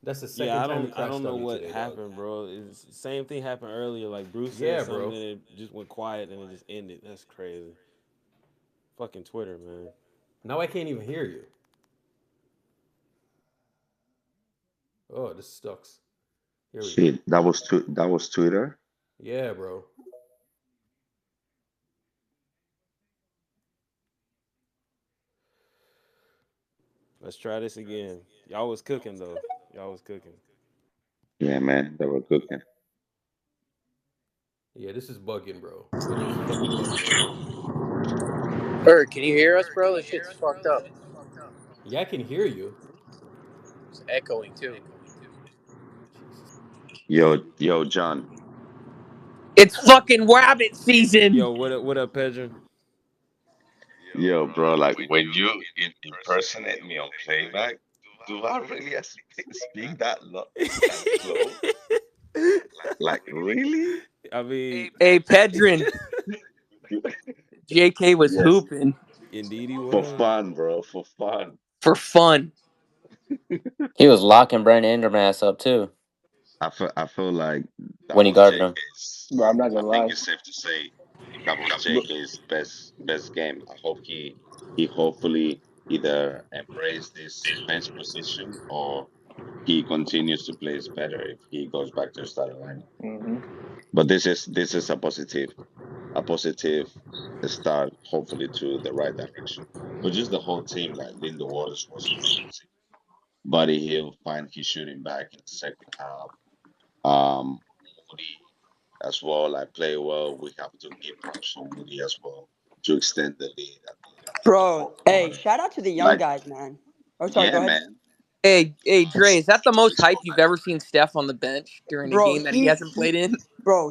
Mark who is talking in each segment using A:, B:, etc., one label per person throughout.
A: That's the
B: Yeah,
A: second time you
B: I
A: crashed
B: don't
A: on
B: know
A: me
B: what
A: today, dog.
B: happened, bro. It's the same thing happened earlier. Like Bruce said
A: Yeah,
B: something
A: bro.
B: and it just went quiet and it just ended. That's crazy. Fucking Twitter, man.
A: Now I can't even hear you. Oh, this sucks. Here we go.
C: Shit, that was Twitter.
A: Yeah, bro.
B: Let's try this again. Y'all was cooking though. Y'all was cooking.
C: Yeah, man, they were cooking.
A: Yeah, this is bugging, bro. It is fucking bugging right now.
D: Can you hear us, bro? This shit's fucked up.
A: Yeah, I can hear you.
D: It's echoing too.
A: Jesus.
C: Yo, John.
D: It's fucking rabbit season.
B: Yo, what up, Pedro?
C: Yo, bro, like when you impersonate me on playback, do I really speak that slow? Like really?
B: I mean,
D: Hey, Pedrin. JK was
C: Yes.
D: hooping
B: indeed he
C: For
B: was.
C: fun, bro, for fun.
D: for fun.
E: He was locking Brandon Indermass up too
C: I feel like that
E: when he
C: was
E: guarded him.
C: JK's.
F: Bro, I'm not
C: I
F: gonna
C: think
F: lie.
C: it's safe to say that was
F: Look,
C: JK's best game. I hope he hopefully either embrace this bench position or he continues to play better if he goes back to starting lineup.
F: hmm
C: But this is a positive start, hopefully to the right direction. But just the whole team, like Linda Waters was amazing. Buddy Hill find his shooting back in the second half. Moody as well, like play well. We have to give props to Moody as well to extend the lead at the end of the
G: Bro,
C: fourth
G: hey,
C: quarter.
G: shout out to the young
C: Like,
G: guys, man. Oh, sorry,
C: yeah,
G: go ahead.
C: man.
D: Hey, Dre, is that the most
C: Thanks,
D: hype
C: bro,
D: you've
C: man.
D: ever seen Steph on the bench during a
G: Bro,
D: game that he hasn't played in?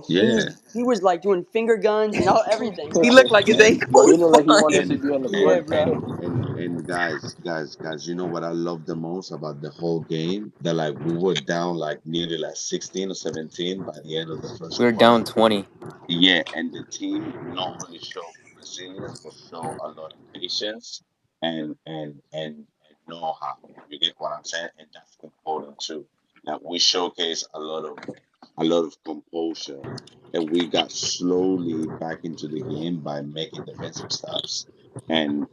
C: Yeah,
G: he was like doing finger guns and all everything,
D: He
G: bro.
D: looked like his
C: and
D: ankle
F: bro, he
D: was
F: looked like he wanted to
D: fine.
C: and
F: be on the
G: Yeah,
F: court.
C: and
G: bro.
C: and and guys, you know what I love the most about the whole game? That like we were down like nearly like 16 or 17 by the end of the first
E: We were down
C: quarter.
E: 20.
C: Yeah, and the team not only show resilience but show a lot of patience and know-how. You get what I'm saying? And that's important too. Like we showcase a lot of composure, and we got slowly back into the game by making defensive stops and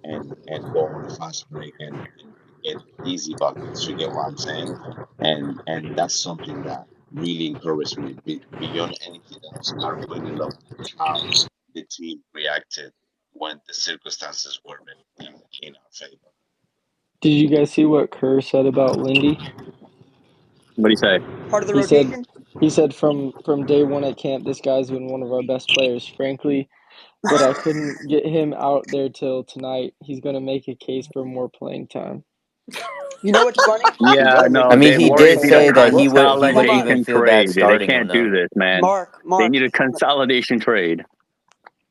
C: go on a fast break and get easy buckets. You get what I'm saying? And that's something that really encouraged me. Beyond anything else, I really love how the team reacted when the circumstances were in our favor.
F: Did you guys see what Kerr said about Lindy?
H: What do you say?
G: Part of the
F: He said
G: rotation?
F: he said from day one at camp, this guy's been one of our best players, frankly. But I couldn't get him out there till tonight. He's gonna make a case for more playing time.
G: You know what's funny?
F: He's
H: Yeah,
F: gonna make
E: I
H: no,
F: a
E: mean,
H: they
E: he
F: he's gonna
H: worried
E: did
H: need
F: make
H: a
F: a
E: say that
F: what
E: he
G: Hold
E: wouldn't
G: on.
E: even
H: consolidation
E: feel bad
H: trade. They
E: starting him
H: can't do
E: though.
H: this, man. They
G: Mark,
H: need a consolidation trade.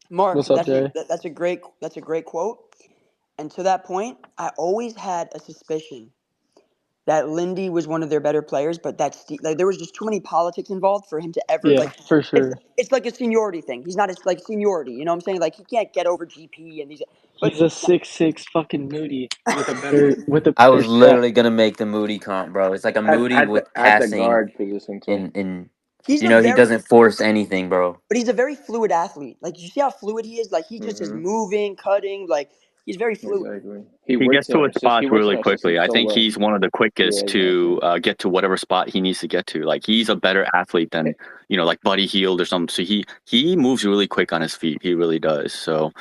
G: Mark,
F: what's up, Jerry?
G: that's a great quote. And to that point, I always had a suspicion that Lindy was one of their better players, but like there was just too many politics involved for him to ever
F: Yeah,
G: like.
F: for
G: It's
F: sure.
G: it's like a seniority thing. He's not. It's like seniority. You know what I'm saying? Like he can't get over GP and these. But
F: He's a 6'6" fucking Moody with a
E: I
F: better
E: was
F: shot
E: literally gonna make the Moody comp, bro. It's like a
F: at
E: Moody
F: at the
E: with
F: at the
E: passing
F: guard position too.
E: in
G: he's
E: you
G: a
E: know, he
G: very
E: doesn't force anything, bro.
G: but he's a very fluid athlete. Like you see how fluid he is. Like he just is
F: hmm
G: moving, cutting. Like he's very fluid.
F: Exactly.
H: He gets to his
F: He
H: spots
F: works in
H: really
F: our system
H: quickly. I
F: so
H: think
F: well.
H: he's one of the
F: Yeah,
H: quickest
F: exactly.
H: to get to whatever spot he needs to get to. Like he's a better athlete than like Buddy Hield or something. So he moves really quick on his feet. He really does. So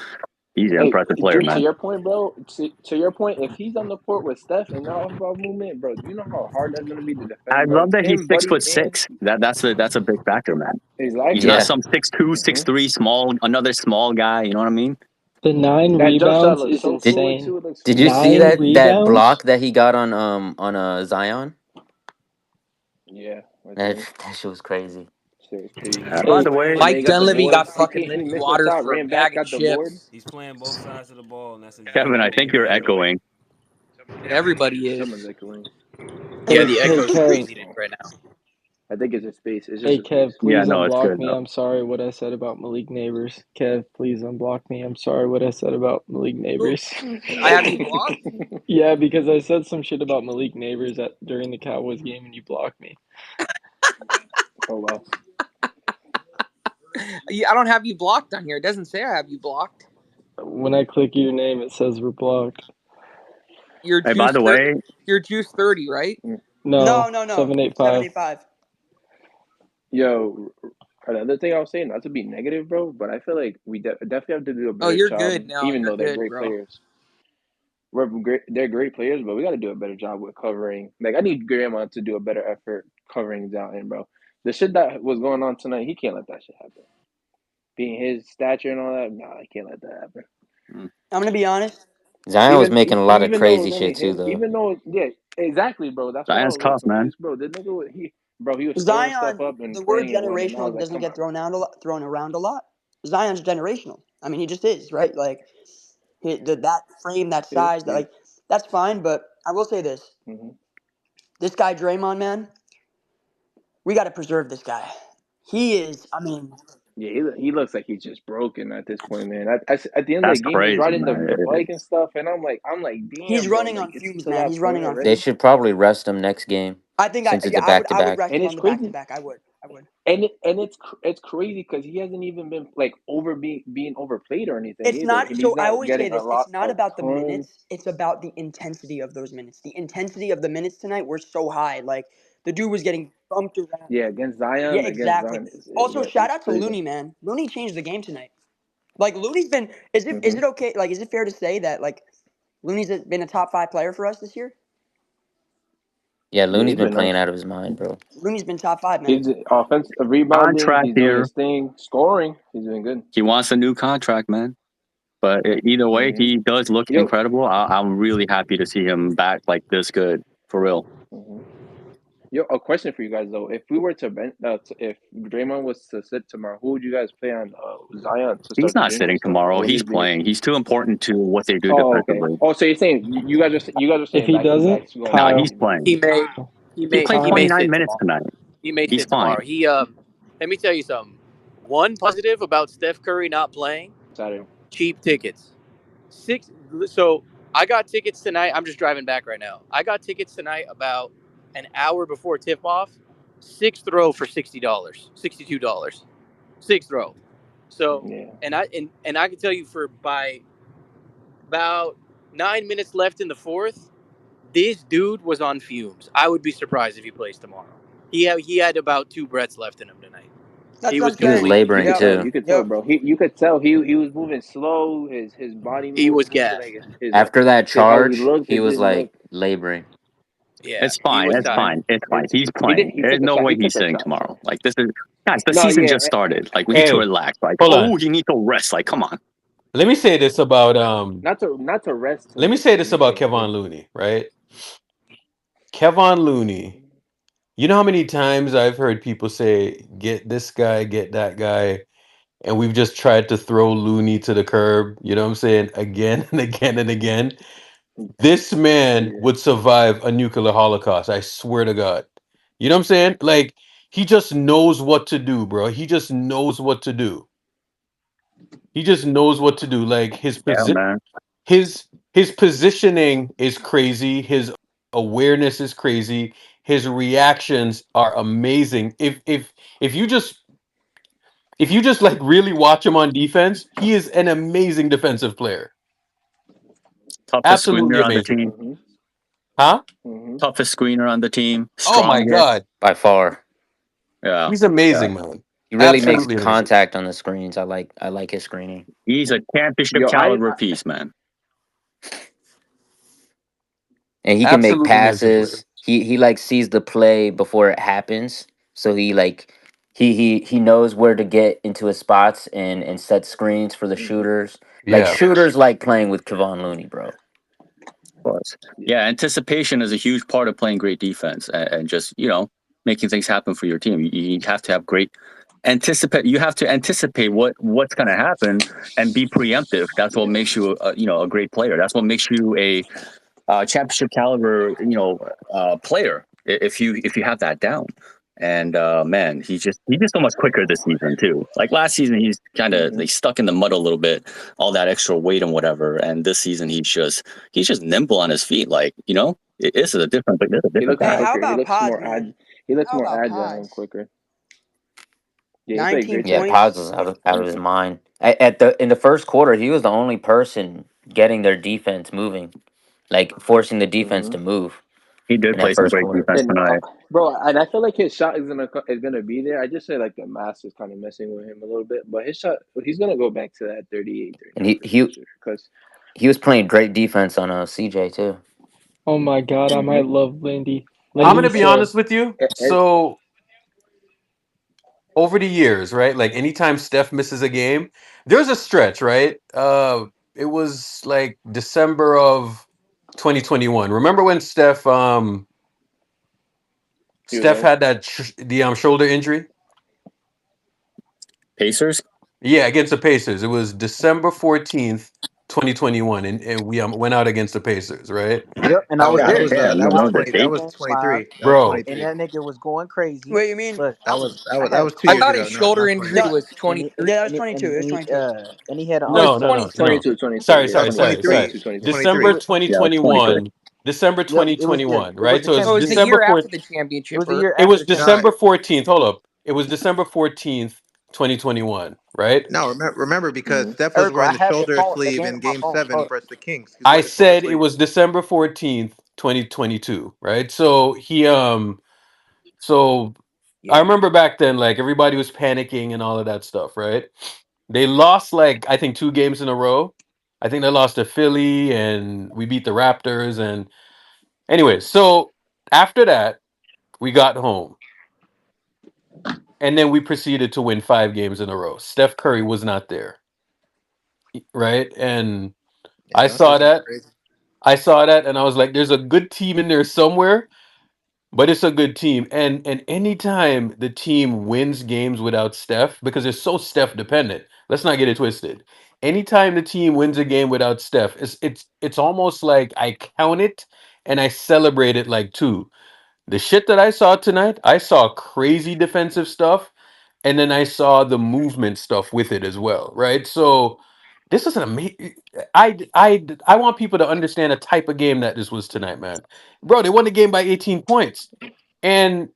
H: he's an
F: Hey,
H: impressive player,
F: Drew, to
H: man.
F: your point, bro. To your point, if he's on the court with Steph and not off ball movement, bro, do you know how hard that's gonna be to
H: I
F: defend, bro?
H: love
F: It's
H: that he's
F: him,
H: six
F: Buddy,
H: foot
F: and
H: six. That's a big factor, man. He's
F: exactly.
H: not
E: Yeah.
H: some 6'2",
F: hmm
H: 6'3", small another small guy. You know what I mean?
F: The nine
G: Yeah.
F: That jump shot rebounds looks is so
E: Did
F: fluid insane. too. It looks
E: did you
F: smooth.
E: see
F: Nine
E: that
F: rebounds?
E: block that he got on Zion?
F: Yeah, I
E: That
F: did.
E: that shit was crazy.
F: Shit was crazy.
H: By
F: Hey,
H: the way,
F: and they
D: Mike
F: got the
D: Dunleavy
F: board.
D: got fucking
F: He
D: lynched
F: missed the
D: waters
F: shot,
D: for a
F: ran back,
D: bag of
F: got the board.
D: chips.
B: He's playing both sides of the ball, and that's
H: Kevin,
B: exactly
H: I
B: what we
H: think
B: need
H: you're
B: him to do.
H: echoing.
D: Everybody is.
F: Someone's echoing.
D: Yeah,
F: Hey,
D: the
F: hey,
D: echo's
F: Kev.
D: crazy right now.
I: I think it's a space. It's just
F: Hey
I: a space.
F: Kev, please
H: No, it's
F: unblock
H: good
F: me.
H: though.
F: I'm sorry what I said about Malik Neighbors. Kev, please unblock me. I'm sorry what I said about Malik Neighbors.
D: I have you blocked.
F: Yeah, because I said some shit about Malik Neighbors during the Cowboys game and you blocked me.
I: Oh well.
D: I don't have you blocked on here. It doesn't say I have you blocked.
F: When I click your name, it says we're blocked.
D: You're
H: Hey, by
D: Juice
H: the
D: 30.
H: way,
D: You're Juice 30, right?
F: No,
G: No.
F: 785.
G: 785.
I: Yo, the other thing I was saying, not to be negative, bro, but I feel like we definitely have to do a
D: Oh,
I: better
D: you're
I: job,
D: good. No,
I: even
D: you're
I: though they're
D: good,
I: great
D: bro.
I: players. They're great players, but we got to do a better job with covering. Like, I need Grandma to do a better effort covering Zion, bro. The shit that was going on tonight, he can't let that shit happen. Being his stature and all that, nah, I can't let that happen.
G: I'm gonna be honest.
E: Zion was making a lot of
I: Even though
E: crazy
I: it's only
E: shit too,
I: him,
E: though.
I: even though yeah, exactly, bro. That's why I
H: Zion's
I: was a little
H: tough, man.
I: confused, bro. The nigga, he was throwing stuff
G: Zion,
I: up and
G: the word
I: playing it when, and I was
G: generational
I: like,
G: doesn't
I: come
G: get
I: on,
G: thrown around a lot. Zion's generational. I mean, he just is, right? Like that frame, that size, that
I: yeah.
G: like that's fine. But I will say this:
I: Mm-hmm.
G: this guy Draymond, man, we got to preserve this guy. He is. I mean,
I: Yeah, he looks like he's just broken at this point, man. At the end of
H: That's
I: the game, he's
H: crazy,
I: riding
H: man.
I: the bike and stuff, and I'm like,
G: he's
I: damn, bro,
G: running
I: like
G: on
I: it's
G: fumes,
I: to
G: man.
I: that
G: He's
I: point
G: running on
E: They
I: already.
G: fumes.
E: should probably rest him next game
G: I think
E: since it's a
G: I would
E: back to
G: I would
E: back.
G: rest
I: And
G: him
I: it's
G: on the back to
I: crazy,
G: back. I would.
I: it's crazy because he hasn't even been like being overplayed or anything
G: It's
I: either,
G: not
I: and
G: so
I: he's
G: I
I: not
G: always say
I: getting
G: this, it's not
I: a
G: about the
I: ton.
G: minutes, it's about the intensity of those minutes. The intensity of the minutes tonight were so high. Like the dude was getting bumped around.
I: Yeah,
G: Yeah,
I: against
G: exactly.
I: Zion
G: Also, shout
I: is
G: out to
I: crazy.
G: Looney, man. Looney changed the game tonight. Like Looney's been is
I: Mm-hmm.
G: it okay, like is it fair to say that like Looney's been a top 5 player for us this year?
E: Yeah,
I: Yeah,
E: Looney's
I: he's
E: been
I: been
E: playing
I: nice.
E: out of his mind, bro.
G: Looney's been top 5, man.
I: He's offensive rebounding.
H: Contract
I: He's doing
H: here.
I: his thing. Scoring, he's doing good.
H: He wants a new contract, man. But either way,
I: Mm-hmm.
H: he does look
I: Yo,
H: incredible. I'm really happy to see him back like this good, for real.
I: mm-hmm. Yo, a question for you guys though: if we were to if Draymond was to sit tomorrow, who would you guys play on Zion to
H: He's
I: start the
H: not
I: game and
H: sitting
I: stuff, or
H: tomorrow.
I: would
H: He's
I: it be?
H: playing. He's too important to what they do
I: Oh, okay.
H: defensively.
I: Oh, so you're saying you guys are
F: If
I: saying
F: he
I: back to
F: doesn't,
I: backs going
H: Now
I: back
H: he's
F: Kyle,
I: to back.
D: He
H: playing.
D: may
H: He played
D: he may
F: Kyle,
H: 29
D: sit
H: minutes
D: tomorrow.
H: tonight.
D: He may
H: He's
D: sit
H: fine.
D: tomorrow. Let me tell you something. One positive about Steph Curry not playing:
I: Saturday.
D: cheap tickets. Six. So I got tickets tonight. I'm just driving back right now. I got tickets tonight about an hour before tip off. Sixth row for $60, $62. Sixth row. So
I: Yeah.
D: and I can tell you for by about 9 minutes left in the fourth, this dude was on fumes. I would be surprised if he plays tomorrow. He had about 2 breaths left in him tonight.
G: That's
D: He
G: what
D: was
G: I'm
E: he was
G: saying.
D: completely
E: laboring
I: You could
G: Yep.
I: tell.
E: too.
I: You could tell,
G: Yep.
I: bro. You could tell he was moving slow. His body
D: he was
I: movement,
D: gassed.
I: like
E: After that
I: his how he
E: charge,
I: looked.
E: he
I: It
E: was
I: didn't
E: like
I: look.
E: laboring.
D: Yeah,
H: It's
D: he
H: fine.
D: was
H: It's
I: Mm-hmm.
D: tired.
H: fine. It's fine. He's
I: He did.
H: playing.
I: He
H: There's
I: took a
H: no
I: shot.
H: way
I: He
H: he's
I: took a
H: sitting
I: shot.
H: tomorrow. Like this is guys. The
I: No,
H: season
I: yeah,
H: just started. Like we need to
A: Hey,
H: relax. Like
A: hold on.
H: oh, you need to rest. Like come on.
A: Let me say this about
I: not to rest
A: let
I: him.
A: me say this
I: I'm
A: about
I: saying
A: Kevon Looney, right? Kevon Looney. You know how many times I've heard people say, get this guy, get that guy, and we've just tried to throw Looney to the curb, you know what I'm saying? Again and again and again. This man
I: yeah.
A: would survive a nuclear holocaust, I swear to God. You know what I'm saying? Like, he just knows what to do, bro. He just knows what to do. He just knows what to do. Like
H: Yeah, man.
A: his his positioning is crazy. His awareness is crazy. His reactions are amazing. If you just like really watch him on defense, he is an amazing defensive player.
H: Toughest
A: Absolutely
H: screener on the
A: amazing.
H: team.
I: Mm-hmm.
A: Huh?
I: Mm-hmm.
H: Toughest screener on the team.
A: Oh my
H: Strongest.
A: God.
E: By far.
H: Yeah.
A: He's
H: Yeah.
A: amazing, man.
E: He really makes
A: Absolutely amazing.
E: contact on the screens. I like his screening.
H: He's a championship
I: Yo,
H: caliber piece, man.
E: And he can make
A: Absolutely amazing player.
E: passes. He like sees the play before it happens. So he like he knows where to get into his spots and set screens for the
I: mm-hmm.
E: shooters. Like
A: Yeah.
E: shooters like playing with Kevon Looney, bro.
H: Course.
I: Yeah.
H: Yeah, anticipation is a huge part of playing great defense and just, making things happen for your team. You have to have great anticipate. You have to anticipate what's going to happen and be preemptive. That's what makes you a great player. That's what makes you a championship caliber, player if you have that down. And man, he's just so much quicker this season too. Like last season, he's kind of
I: Hmm.
H: like stuck in the mud a little bit, all that extra weight and whatever. And this season, he's just nimble on his feet. Like it's a different, but it's a
I: He
H: different
I: looks
G: Hey,
H: guy.
G: how
I: quicker. He
G: about
I: looks
G: Pods,
I: more
G: man?
I: He looks
G: How
I: more
G: about
I: agile and
G: Pods?
I: quicker. Yeah, he played
G: 19
I: great
E: Yeah,
I: tonight.
E: Paz
G: points.
E: was out of his mind. At the in the first quarter, he was the only person getting their defense moving, like forcing the defense
I: Hmm.
E: to move
H: He did
E: in
H: play
E: that
H: some
E: first
H: great
E: quarter.
H: defense
I: And
H: tonight.
I: bro, and I feel like his shot is gonna be there. I just say like the mass is kind of messing with him a little bit, but his shot he's gonna go back to that 38,
E: And
I: 39
E: he
I: percent
E: he
I: shooter. Because
E: he was playing great defense on CJ too.
F: Oh my God, I
I: hmm
F: might love Lindy.
A: I'm
F: Lindy,
A: gonna
F: you
A: be
F: said
A: honest with you.
I: and,
A: So over the years, right? Like anytime Steph misses a game, there's a stretch, right? It was like December of 2021. Remember when
I: he was
A: Steph
I: out.
A: had that the shoulder injury?
H: Pacers.
A: Yeah, against the Pacers. It was December 14th, 2021, and we went out against the Pacers, right?
J: Yep, and I was
H: God
J: there.
H: damn, you
J: I was
H: remember the
J: watching
H: date?
J: game 5,
K: That was
A: Bro,
J: and
K: 23.
J: that nigga was going crazy.
G: Wait, you mean?
J: Look,
K: That
J: I
K: was that
J: had
K: was 2
D: I
K: years
J: Kobe,
D: thought his
K: ago, not
D: shoulder
K: not
D: injury
G: No,
K: 23.
D: was
J: and he
D: 23.
G: yeah, that was 22. It was 22.
J: and he had
D: Oh, it's
A: no,
J: all.
A: no, no,
D: 22.
A: no.
I: 22, 22.
A: Sorry,
I: Yeah,
K: That
A: sorry,
K: was
I: 22,
A: sorry,
K: 23.
A: sorry.
I: 22, 22.
A: December
K: 23.
H: Yeah, 23.
A: 2021. December
J: Yep, it
A: 2021,
J: was
A: right?
J: the
A: So it's
D: Oh, it was the
J: championship.
A: December
D: year
A: 4th.
D: after the
J: It
D: championship.
J: was the year
A: It
J: after
A: was
J: the
K: No,
A: December
J: championship.
A: 14th. Hold up. It was December 14th, 2021, right?
K: no. Remember because
I: Hmm.
K: Steph was
J: Eric,
K: wearing
J: I
K: the
J: have the
K: shoulder
J: phone, the
K: sleeve
J: game
K: in
J: on my
K: Game
J: phone.
K: Seven
J: Hold up.
K: versus the Kings. He's
A: I
K: wearing the shoulder
A: said it
K: sleeve.
A: was December 14th, 2022, right? So I
J: Yeah,
A: remember back then, like everybody was panicking and all of that stuff, right? They lost like I think 2 games in a row. I think they lost to Philly and we beat the Raptors. And anyway, so after that, we got home and then we proceeded to win 5 games in a row. Steph Curry was not there, right? And
K: Yeah,
A: I
K: don't say
A: saw
K: something
A: that.
K: crazy.
A: I saw that and I was like, there's a good team in there somewhere. But it's a good team, and anytime the team wins games without Steph, because they're so Steph dependent. Let's not get it twisted. Anytime the team wins a game without Steph, it's almost like I count it and I celebrate it like two. The shit that I saw tonight, I saw crazy defensive stuff, and then I saw the movement stuff with it as well, right? So this is an amazing. I want people to understand the type of game that this was tonight, man. Bro, they won the game by 18 points. And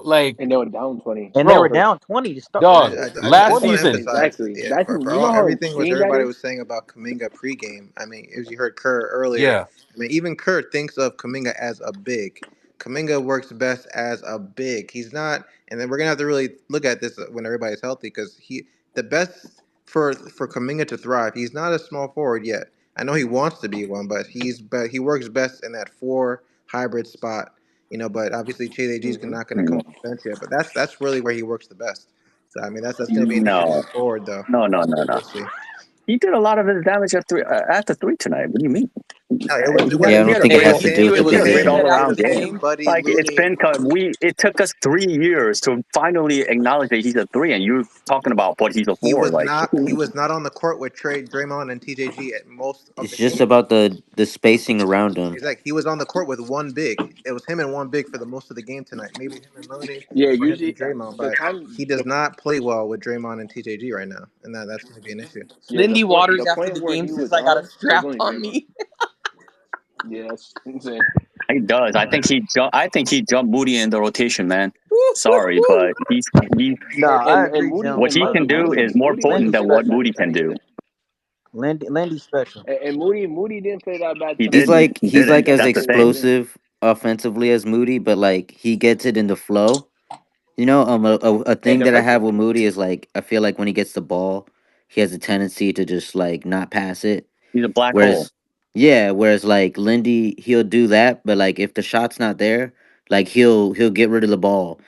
A: like,
I: And they were down 20
J: and they
I: in the
J: were
A: bro,
I: first.
J: down 20 to start
K: I,
A: dog,
J: to
K: I, I
A: last
K: just
J: before the
K: want to
J: game.
A: season,
K: emphasize,
I: Exactly.
K: yeah,
I: That's
K: for
I: you
K: all
I: know how
K: everything what
I: insane that
K: everybody
I: is.
K: was saying about Kaminga pregame. I mean, as you heard Kerr earlier,
A: yeah.
K: I mean, even Kerr thinks of Kaminga as a big. Kaminga works best as a big. He's not, and then we're gonna have to really look at this when everybody's healthy because the best for Kaminga to thrive. He's not a small forward yet. I know he wants to be one, but he works best in that four hybrid spot. But obviously Chase AG is
I: Hmm.
K: not going to come
H: Mm,
K: off the bench yet. But that's really where he works the best. So I mean that's going to be an issue
H: no,
K: going forward though.
H: no, no, no, no.
K: We'll see.
H: He did a lot of his damage at the three tonight. What do you mean?
K: No, it
H: He
K: was it
H: had,
K: was
E: Yeah, I
H: he
E: don't
H: had a
E: think it
K: it
H: great
E: has
K: was
E: to do
K: him.
E: with
H: he
E: the
K: It
H: he
K: was
H: had a great
K: him.
H: all
E: position.
K: It
H: around
K: was
H: game.
K: him, Buddy,
H: Like it's
K: Looney.
H: been it took us 3 years to finally acknowledge that he's a three, and you're talking about but he's a four. Like what do you
K: He
H: mean?
K: was not on the court with Draymond and TJG at most of
E: It's
K: the
E: just
K: games.
E: about the spacing around him.
K: He's like he was on the court with one big. It was him and one big for the most of the game tonight. Maybe him and Looney
I: Yeah,
K: or him and
I: usually
K: Draymond,
I: the
K: but
I: time
K: he does not play well with Draymond and TJG right now, and that's going to be an issue.
I: yeah
D: Lindy
I: the
D: Waters after
I: point
D: the
I: where
D: game
I: he
D: says
I: was
D: I got a
I: on, it was
D: strap
I: only
D: on
I: Draymond.
D: me.
I: Yeah, that's insane.
H: He does. I think he jumped Moody in the rotation, man. Sorry, but
J: No,
I: And
J: I
I: and
J: agree,
I: Moody
J: Jim.
H: what
I: and
H: he
I: mind
H: can
I: you,
H: do is more
I: Moody
H: potent
I: didn't
J: Lindy's
H: than
I: play
H: what
I: that
J: special.
I: bad
H: Moody can
I: tonight
H: do.
I: either.
J: Lindy's special.
I: And Moody didn't play that bad
H: He
E: He's
I: tonight
H: didn't.
I: either.
E: like
H: He
E: he's
H: didn't.
E: like
I: He
E: as
H: That's
I: actually
H: the
I: played pretty
H: thing.
I: good.
E: explosive offensively as Moody, but like he gets it in the flow. A
I: And
E: thing that I have
I: defensively,
E: with Moody is like I feel like when he gets the ball, he has a tendency to just like not pass it.
H: He's a black hole.
E: Whereas, yeah, whereas like Lindy, he'll do that, but like if the shot's not there, like he'll get rid of the ball,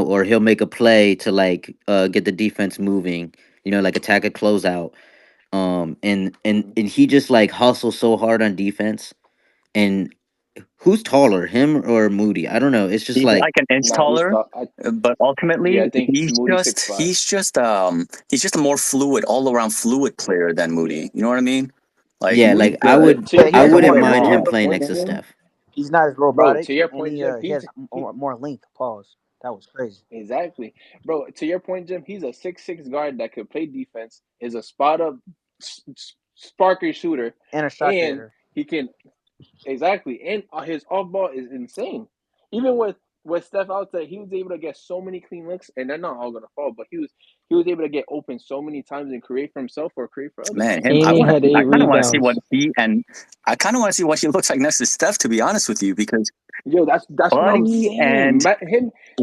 E: or he'll make a play to like get the defense moving, like attack a closeout. And he just like hustles so hard on defense. And who's taller, him or Moody? I don't know. It's just
H: He's
E: like
H: like an inch
I: nah, he's
H: taller,
I: tough.
H: but
I: Yeah,
H: ultimately
I: I think
H: he's
I: Moody
H: just
I: 6'5".
H: he's just um he's just a more fluid, all around fluid player than
I: Yeah,
H: Moody. You know what I mean? Like
E: yeah,
H: Moody's
E: like I
H: good,
E: would
I: to
J: Yeah, he
E: I
I: to
J: has
H: but don't
E: wouldn't
J: more.
H: get me
E: mind
J: He has
E: him
H: wrong.
E: playing
I: to
E: next to
J: more.
E: Steph.
J: He's not as
I: bro, to
J: robotic,
I: your
J: and
I: point, Jeff,
J: he has more length. Pause. That was crazy.
I: Exactly, bro. To your point, Jim, he's a 6'6" guard that could play defense. Is a spot up sparker shooter,
J: And a shot
I: and
J: creator.
I: he can exactly. And his off ball is insane. Even with Steph out there, he was able to get so many clean looks, and they're not all gonna fall. But he was able to get open so many times and create for himself or create for others.
H: Man, him.
F: And he had
H: I
F: 8
H: kind of want to see what
F: rebounds.
H: he and I kind of want to see what he looks like next to Steph. To be honest with you, because
I: Yo, that's what I'm
H: Buddy
I: saying.
H: and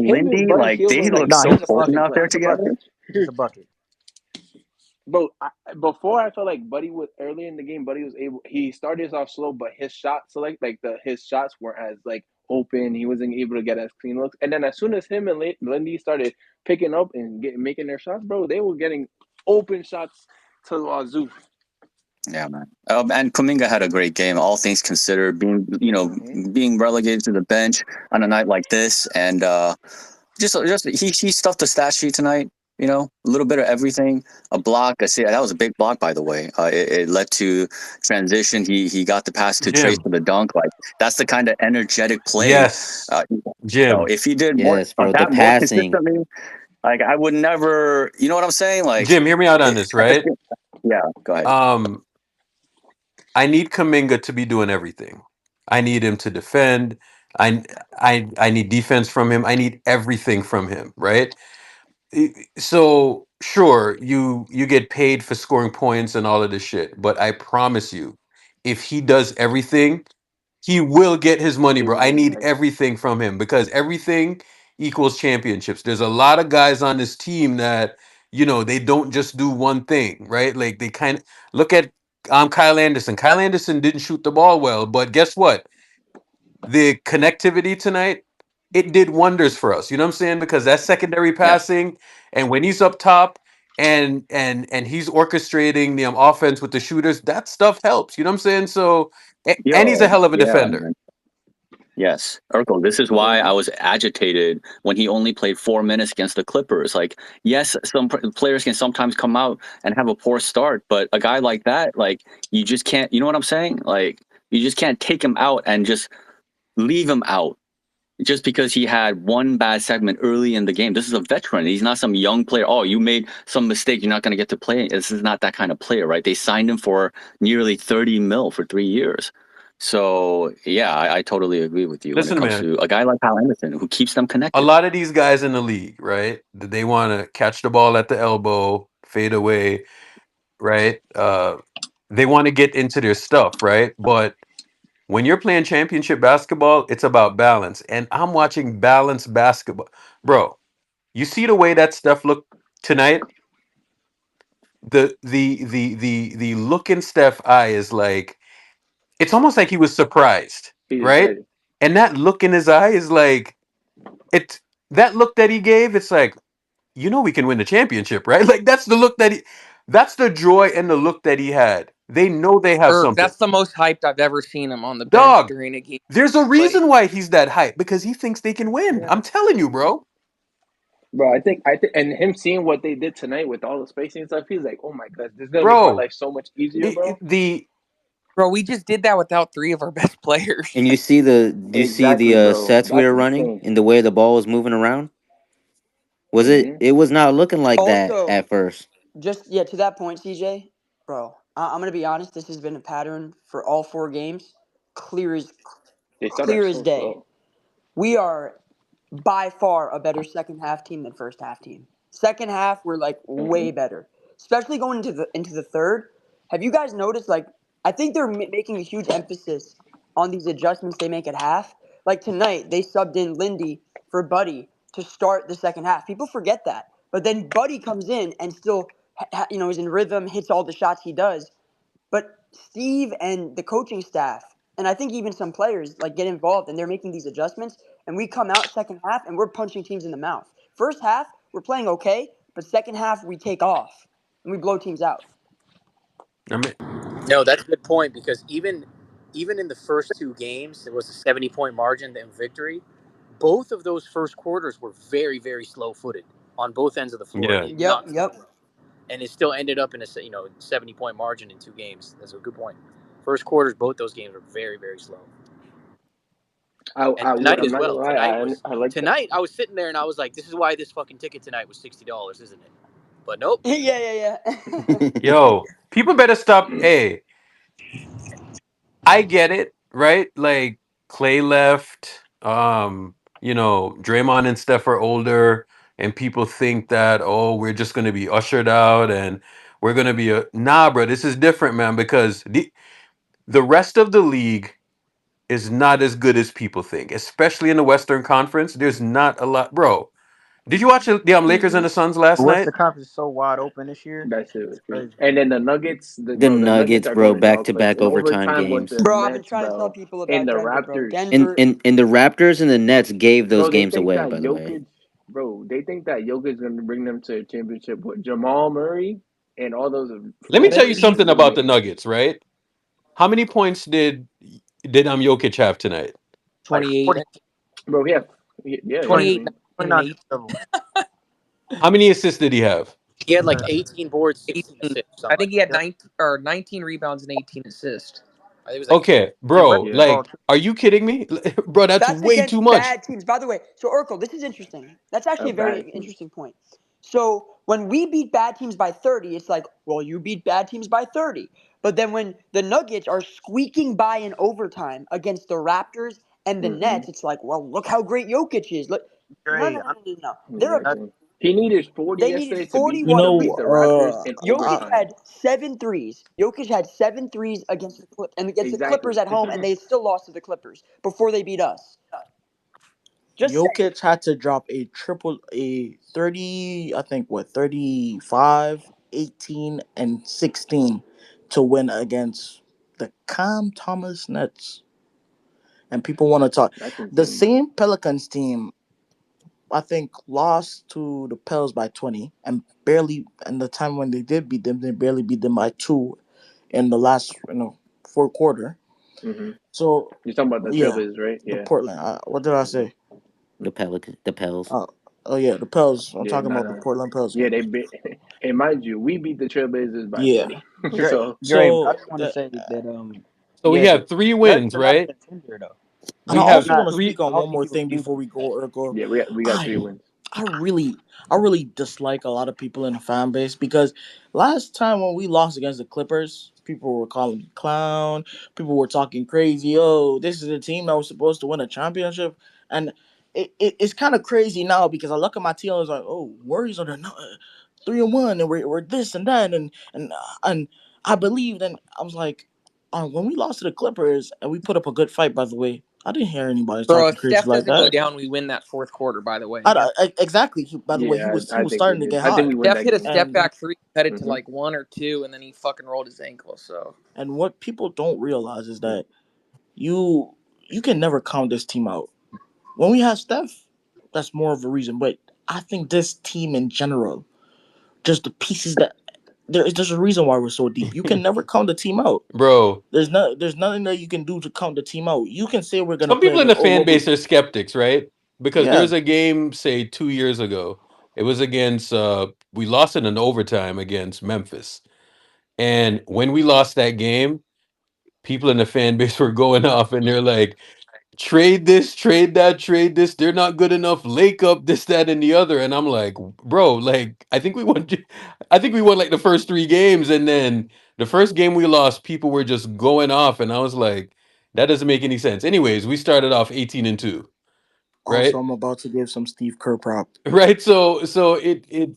I: Him and
H: Lindy,
I: Buddy
H: like
I: Hield
H: they
I: was like
H: look
J: Nah,
H: so
J: he's a
I: next to
H: potent
J: bucket,
H: out
J: bro.
H: there
J: He's a
H: together.
J: bucket. He's a bucket.
I: But before I felt like Buddy was early in the game. Buddy was able. He started off slow, but his shot select like the his shots weren't as like open. He wasn't able to get as clean looks. And then as soon as him and Lindy started picking up and making their shots, bro, they were getting open shots to Wazoo.
H: Yeah, man. And Kuminga had a great game, all things considered,
I: Mm-hmm.
H: being relegated to the bench on a night like this, and just he stuffed the stat sheet tonight. A little bit of everything. A block, that was a big block, by the way. It led to transition. He got the pass to Trace
A: Jim.
H: for the dunk. Like that's the kind of energetic play.
A: Yes,
H: So
A: Jim.
H: if he did more
E: Yes,
H: of
E: bro. The
H: that more
E: passing.
H: consistently, like I would never. You know what I'm saying? Like,
A: Jim, hear me out on this,
H: at the
A: right?
H: yeah. Go ahead.
A: Um, I need Kaminga to be doing everything. I need him to defend. I I need defense from him. I need everything from him, right? So sure, you get paid for scoring points and all of this shit, but I promise you, if he does everything, he will get his money,
I: He's
A: bro.
I: gonna
A: I
I: get
A: need
I: bags.
A: everything from him because everything equals championships. There's a lot of guys on this team that, they don't just do one thing, right? Like they kind of look at Kyle Anderson. Kyle Anderson didn't shoot the ball well, but guess what? The connectivity tonight, it did wonders for us. You know what I'm saying? Because that secondary
H: Yeah.
A: passing, and when he's up top and he's orchestrating the offense with the shooters, that stuff helps. You know what I'm saying? So and he's a
H: Yo,
A: hell of a
H: yeah,
A: defender.
H: man. Yes, Urkel, this is why I
I: Mm-hmm.
H: was agitated when he only played 4 minutes against the Clippers. Like, yes, some players can sometimes come out and have a poor start, but a guy like that, like, you just can't, you know what I'm saying? Like, you just can't take him out and just leave him out just because he had one bad segment early in the game. This is a veteran. He's not some young player. Oh, you made some mistake. You're not going to get to play. This is not that kind of player, right? They signed him for nearly 30 mil for 3 years. So, yeah, I totally agree with you when it
A: Listen,
H: comes
A: man,
H: to a guy like Kyle Anderson who keeps them
A: a
H: connected.
A: lot of these guys in the league, right? They want to catch the ball at the elbow, fade away, right? They want to get into their stuff, right? But when you're playing championship basketball, it's about balance. And I'm watching balanced basketball. Bro, you see the way that stuff looked tonight? The look in Steph eye is like it's almost like he was surprised,
I: He's
A: right?
I: excited.
A: And that look in his eye is like it's that look that he gave, it's like, we can win the championship, right? Like that's the joy and the look that he had. They know they have something.
D: That's the most hyped I've ever seen him on the bench
A: Dog,
D: during a game.
A: there's a
D: Play.
A: reason why he's that hype because he thinks they can win.
D: Yeah.
A: I'm telling you, bro.
I: Bro, I think, and him seeing what they did tonight with all the spacing and stuff, he's like, oh my god, this is gonna make my
A: Bro,
I: life so much easier, bro.
A: the
D: Bro, we just did that without three of our best players.
E: And you see the
I: Exactly, bro.
E: sets we
I: That's
E: were running
I: insane.
E: and the way the ball was moving around. Was it?
I: Mm-hmm.
E: It was not looking like that
G: Also,
E: at first.
G: just yeah, to that point, CJ, bro, I'm gonna be honest. This has been a pattern for all 4 games, clear as
I: They start off
G: clear as
I: so
G: day.
I: slow.
G: We are by far a better second half team than first half team. Second half, we're like
I: Mm-hmm.
G: way better, especially going into the third. Have you guys noticed? Like, I think they're making a huge emphasis on these adjustments they make at half. Like tonight, they subbed in Lindy for Buddy to start the second half. People forget that, but then Buddy comes in and still, is in rhythm, hits all the shots he does. But Steve and the coaching staff, and I think even some players, like get involved, and they're making these adjustments. And we come out second half, and we're punching teams in the mouth. First half, we're playing okay, but second half, we take off and we blow teams out.
A: I mean,
D: No, that's a good point because even in the first two games, there was a 70-point margin and victory. Both of those first quarters were very, very slow footed on both ends of the floor.
A: yeah.
D: They did
G: Yep,
D: not flow
G: yep.
D: well, and it still ended up in a 70-point margin in two games. That's a good point. First quarters, both those games were very, very slow. And
I: I would.
D: tonight
I: I'm
D: as
I: not gonna
D: well.
I: lie. I like that.
D: Tonight I was sitting there and I was like, this is why this fucking ticket tonight was $60, isn't it? But nope.
G: Yeah, yeah.
A: Yo, people better stop. Hey, I get it, right? Like Clay left, Draymond and Steph are older, and people think that, oh, we're just gonna be ushered out and we're gonna be a nah, bro. This is different, man, because the rest of the league is not as good as people think, especially in the Western Conference. There's not a lot, bro. Did you watch the Lakers and the Suns
J: The
A: last night?
J: Western Conference is so wide open this year.
I: That shit was
J: It's
I: crazy.
J: crazy.
I: And then the Nuggets,
E: The
I: the Nuggets
E: Nuggets,
I: are
E: bro,
I: going to
E: back
I: dog
E: to
I: fight
E: back
I: in
E: overtime
I: overtime with
E: games.
I: the
G: Bro, I've been
I: Nets,
G: trying to tell
I: bro,
G: people
I: and
G: about
I: the
G: Denver, bro.
I: Raptors.
G: Denver.
E: And the Raptors and the Nets gave those
I: Bro, they
E: games
I: think
E: away,
I: that
E: by the way.
I: Jokic, bro, they think that Jokic is going to bring them to a championship with Jamal Murray and all those
A: Let me
I: floater
A: tell you
J: He's
A: something
I: pieces.
A: about the Nuggets, right? How many points did Jokic have tonight?
J: like
L: 28,
J: 40,
I: Bro, yeah, yeah. I
J: 28,
L: 28,
I: mean,
L: 19, and
J: 29
L: 8.
J: double.
A: How many assists did he have?
D: He had like
J: Uh,
D: 18 boards, 16
L: 18.
D: assists,
L: I
D: something like
L: think he had
J: yep.
L: 19 rebounds and 18 assists.
D: that. It was like
A: Okay,
J: He ran
A: bro,
J: the
I: yeah.
J: ball
A: like,
J: too.
A: are you kidding me? Bro, that's
G: That's
A: way
G: against
A: too much.
G: bad teams. By the way, so Urkel, this is interesting. That's
I: A
G: actually a very
I: bad team.
G: interesting point. So when we beat bad teams by 30, it's like, well, you beat bad teams by 30. But then when the Nuggets are squeaking by in overtime against the Raptors and the
I: Mm-hmm.
G: Nets, it's like, well, look how great Jokic is. Look, no,
J: Great.
G: no, no, no, no, no. They're a,
J: I,
I: Exactly. He needed 40
G: they needed
I: yesterday to beat
L: You
G: 41
I: to
L: know,
I: beat the
G: points.
I: Raptors in
G: Jokic
J: I,
I: overtime.
G: had 7 threes. Jokic had 7 threes against the and against the Clippers
I: Exactly.
G: at home, and they still lost to the Clippers before they beat us. Just saying.
L: Jokic had to drop a 30, I think, what, 35, 18, and 16 to win against the Cam Thomas Nets. And people want to talk.
I: That's
L: The
I: insane.
L: same Pelicans team, I think, lost to the Pels by 20 and barely, and the time when they did beat them, they barely beat them by 2 in the last, fourth quarter.
I: Hmm.
L: So,
I: You're talking about the
L: yeah,
I: Trailblazers, right?
L: the
I: Yeah.
L: Portland. What did I
I: Hmm.
L: say?
E: The Pelicans, the Pels.
L: Uh, oh, yeah, the Pels. I'm
I: Yeah,
L: talking
I: no,
L: about the
I: no.
L: Portland Pels
I: Yeah,
L: game.
I: they beat. And mind you, we beat the Trailblazers by
L: Yeah.
I: 20.
J: Dre,
I: So,
J: Dre, I
L: So,
J: just want to
L: the,
J: say that
A: So we
J: yeah, the
A: have three
J: Nets
A: wins,
J: are not a
A: right?
J: contender though.
L: and I
A: We
J: They're
A: have
L: also
J: not.
L: want to
A: three.
L: speak
J: I
L: on
J: don't
L: one
J: think
L: more
J: people
L: thing
J: do
L: before
J: that.
L: we go, Ergo.
I: yeah, we got three
L: I
I: wins.
L: I really dislike a lot of people in the fan base because last time when we lost against the Clippers, people were calling me clown. People were talking crazy. Oh, this is a team that was supposed to win a championship, and it's kind of crazy now because I look at my team and it's like, oh, Warriors are the 3-1, and we're this and that, and I believed, and I was like, when we lost to the Clippers and we put up a good fight, by the way. I didn't hear anybody Bro, talking if crazy Steph like doesn't go that. down, we win that fourth quarter. By the way, Exactly. By the way,
I: Yeah,
L: he
I: I
L: was
I: think we
L: starting to
I: did.
L: get
I: I think
L: hot,
I: we win
L: Steph
I: that
L: hit a
I: game.
L: step back three, headed to
I: Hmm.
L: like 1 or 2, and then he fucking rolled his ankle. So, and what people don't realize is that you you can never count this team out. When we have Steph, that's more of a reason. But I think this team in general, just the pieces that there's a reason why we're so deep. You can never count the team out.
A: Bro,
L: There's nothing that you can do to count the team out. You can say we're gonna
A: some
L: play
A: people in
L: again.
A: the
L: Oh,
A: fan
L: what we
A: base are skeptics, right? Because
L: yeah.
A: there's a game, say 2 years ago. It was against we lost it in overtime against Memphis. And when we lost that game, people in the fan base were going off and they're like, trade this, trade that, trade this. They're not good enough. Lake up this, that, and the other. And I'm like, bro, like I think we won like the first three games, and then the first game we lost, people were just going off, and I was like, that doesn't make any sense. Anyways, we started off 18-2,
L: Also,
A: right?
L: I'm about to give some Steve Kerr prop.
A: Right. So it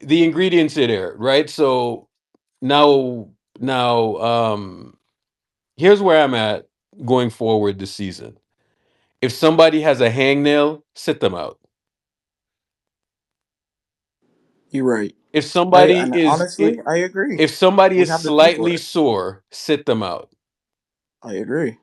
A: the ingredients are there, right? So now here's where I'm at going forward this season. If somebody has a hangnail, sit them out.
L: You're right.
A: If
L: I
A: somebody
L: and
A: is
L: honestly, I agree.
A: if somebody
L: We
A: is
L: have the team for
A: slightly
L: it.
A: sore, sit them out.
L: I agree.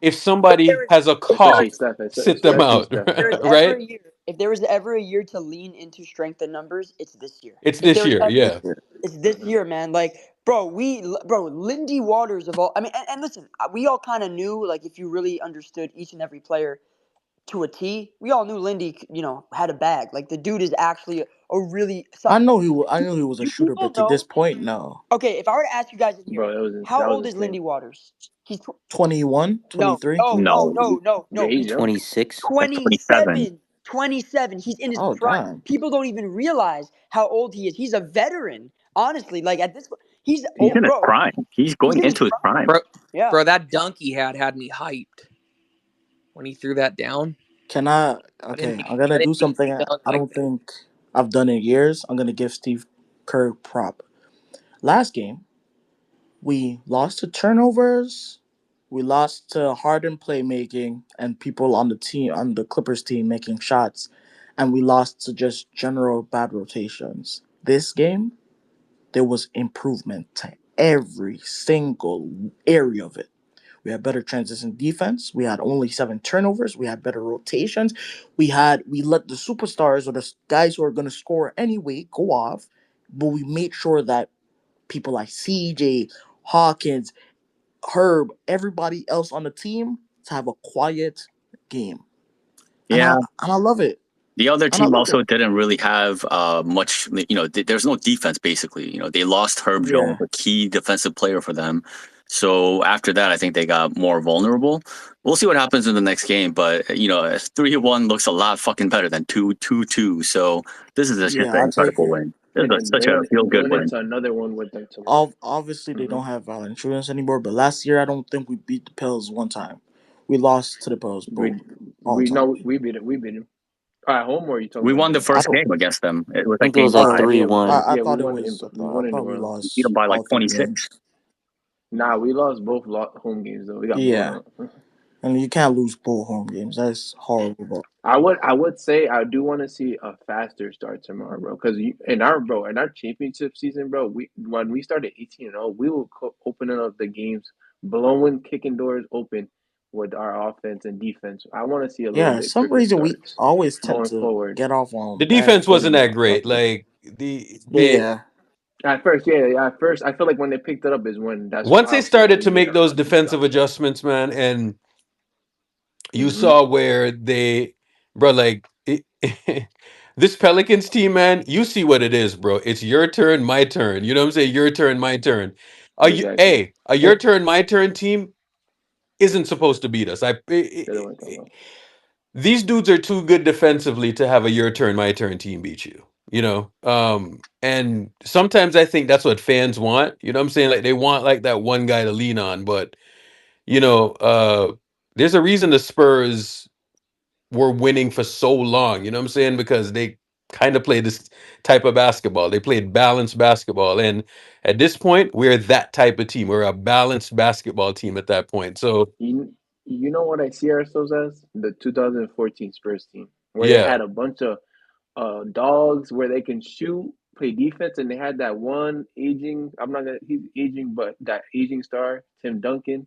A: If
G: If
A: somebody
G: there is,
A: has a
G: if there
I: Especially
A: cough,
G: is,
I: Steph,
A: sit them
I: especially
A: out.
I: Steph.
G: if there is ever
A: Right?
G: a year, if there was ever a year to lean into strength in numbers, it's this year.
A: It's
G: If
A: this
G: there was
A: year,
G: ever,
L: This
A: yeah.
L: year.
G: it's this
I: Hmm.
G: year, man. Like, bro, Lindy Waters of all. I mean, and listen, we all kind of knew, like, if you really understood each and every player, to a T. We all knew Lindy, had a bag. Like the dude is actually a really. So,
L: I knew he was a
G: do
L: shooter,
G: people
L: but to this
G: know?
L: point, no.
G: Okay, if I were to ask you guys in here,
I: Bro,
G: how
I: that was
G: old is
I: insane.
G: Lindy Waters? He's
L: 21,
G: no,
L: 23.
G: no, no,
H: No,
G: no, no,
I: Yeah,
G: no.
I: he's
G: He's
I: young.
E: 26.
H: 27.
G: 27. 27. He's in his
L: Oh
G: prime.
L: damn.
G: People don't even realize how old he is. He's a veteran. Honestly, like at this, he's
H: He's
G: old,
H: in his
G: bro.
H: prime. He's
G: He's
H: going
G: in his
H: into his
G: prime.
H: prime.
M: Bro,
G: Yeah.
M: bro, that dunk he had me hyped when he threw that down.
L: Can I?
M: I didn't
L: Okay,
M: think
L: I'm gonna
M: I
L: do
M: didn't think
L: something
M: he dunked
L: I
M: like
L: don't
M: that.
L: think I've done in years. I'm gonna give Steve Kerr prop. Last game, we lost to turnovers. We lost to hardened playmaking and people on the team on the Clippers team making shots, and we lost to just general bad rotations. This game, there was improvement to every single area of it. We had better transition defense. We had only 7 turnovers. We had better rotations. We let the superstars or the guys who are going to score anyway go off, but we made sure that people like CJ, Hawkins, Herb, everybody else on the team to have a quiet game, and
H: Yeah,
L: I love it,
H: the other
L: and I
H: team
L: love
H: also
L: it.
H: didn't really have much. There's no defense basically. They lost Herb Jones,
L: Yeah,
H: a key defensive player for them. So after that, I think they got more vulnerable. We'll see what happens in the next game, but 3-1 looks a lot fucking better than 2-2. So this is just
L: yeah,
H: an
L: I'll take
H: incredible
L: it.
H: win. This
I: And
H: is
I: then
H: such a feel good
I: going
H: win.
I: into another one with them tomorrow.
L: Obviously, they
I: Hmm.
L: don't have Valanciunas anymore, but last year I don't think we beat the Pels one time. We lost to the Pels both
I: We
L: all
I: we
L: time.
I: know we beat it. We beat him. At home, or are you talking
H: We
I: about
H: won the
I: game?
L: I
H: first
L: don't.
H: game against them. It was
E: I
H: like
E: think it
H: game
E: was like
L: Oh,
H: five.
E: 3
I: Yeah,
E: 1.
L: I
I: yeah. We
L: thought it
I: won
L: was.
I: we won
L: I
I: in New
L: thought we
I: Orleans.
H: We beat them
L: lost
H: by like
L: all three
H: 26.
L: games.
I: Nah, we lost both home games though. We got blown
L: Yeah,
I: out.
L: and you can't lose both home games. That's horrible.
I: I would say I do want to see a faster start tomorrow, bro. Because in our championship season, bro, we when we started 18-0, we were opening up the games, blowing, kicking doors open with our offense and defense. I want to see a little
L: Yeah,
I: bit
L: some
I: quicker
L: reason we
I: starts
L: always tend
I: going
L: to
I: forward.
L: get off
A: The
L: on bad
A: defense wasn't
L: footing
A: that great.
L: lately.
A: Like they
L: Yeah,
I: At first, yeah, at first, I feel like when they picked it up is when that's
A: once they
I: obviously when
A: started
I: we
A: to
I: made
A: make
I: our
A: those
I: fucking
A: defensive
I: strides.
A: adjustments, man, and you
I: Hmm.
A: saw where bro, like this Pelicans team, man, you see what it is, bro. It's your turn, my turn. You know what I'm saying? Your turn, my turn.
I: Exactly.
A: A your
L: it,
A: turn, my turn team isn't supposed to beat us.
I: That's what I'm talking about.
A: These dudes are too good defensively to have a your turn, my turn team beat you. And sometimes I think that's what fans want. You know what I'm saying? Like they want like that one guy to lean on, but you know, uh, there's a reason the Spurs were winning for so long. You know what I'm saying? Because they kind of played this type of basketball. They played balanced basketball, and at this point, we're that type of team. We're a balanced basketball team at that point. So
I: You know what I see ourselves as? The 2014 Spurs team, where they
A: yeah,
I: had a bunch of dogs where they can shoot, play defense, and they had that one aging. I'm not gonna. He's aging, but that aging star, Tim Duncan,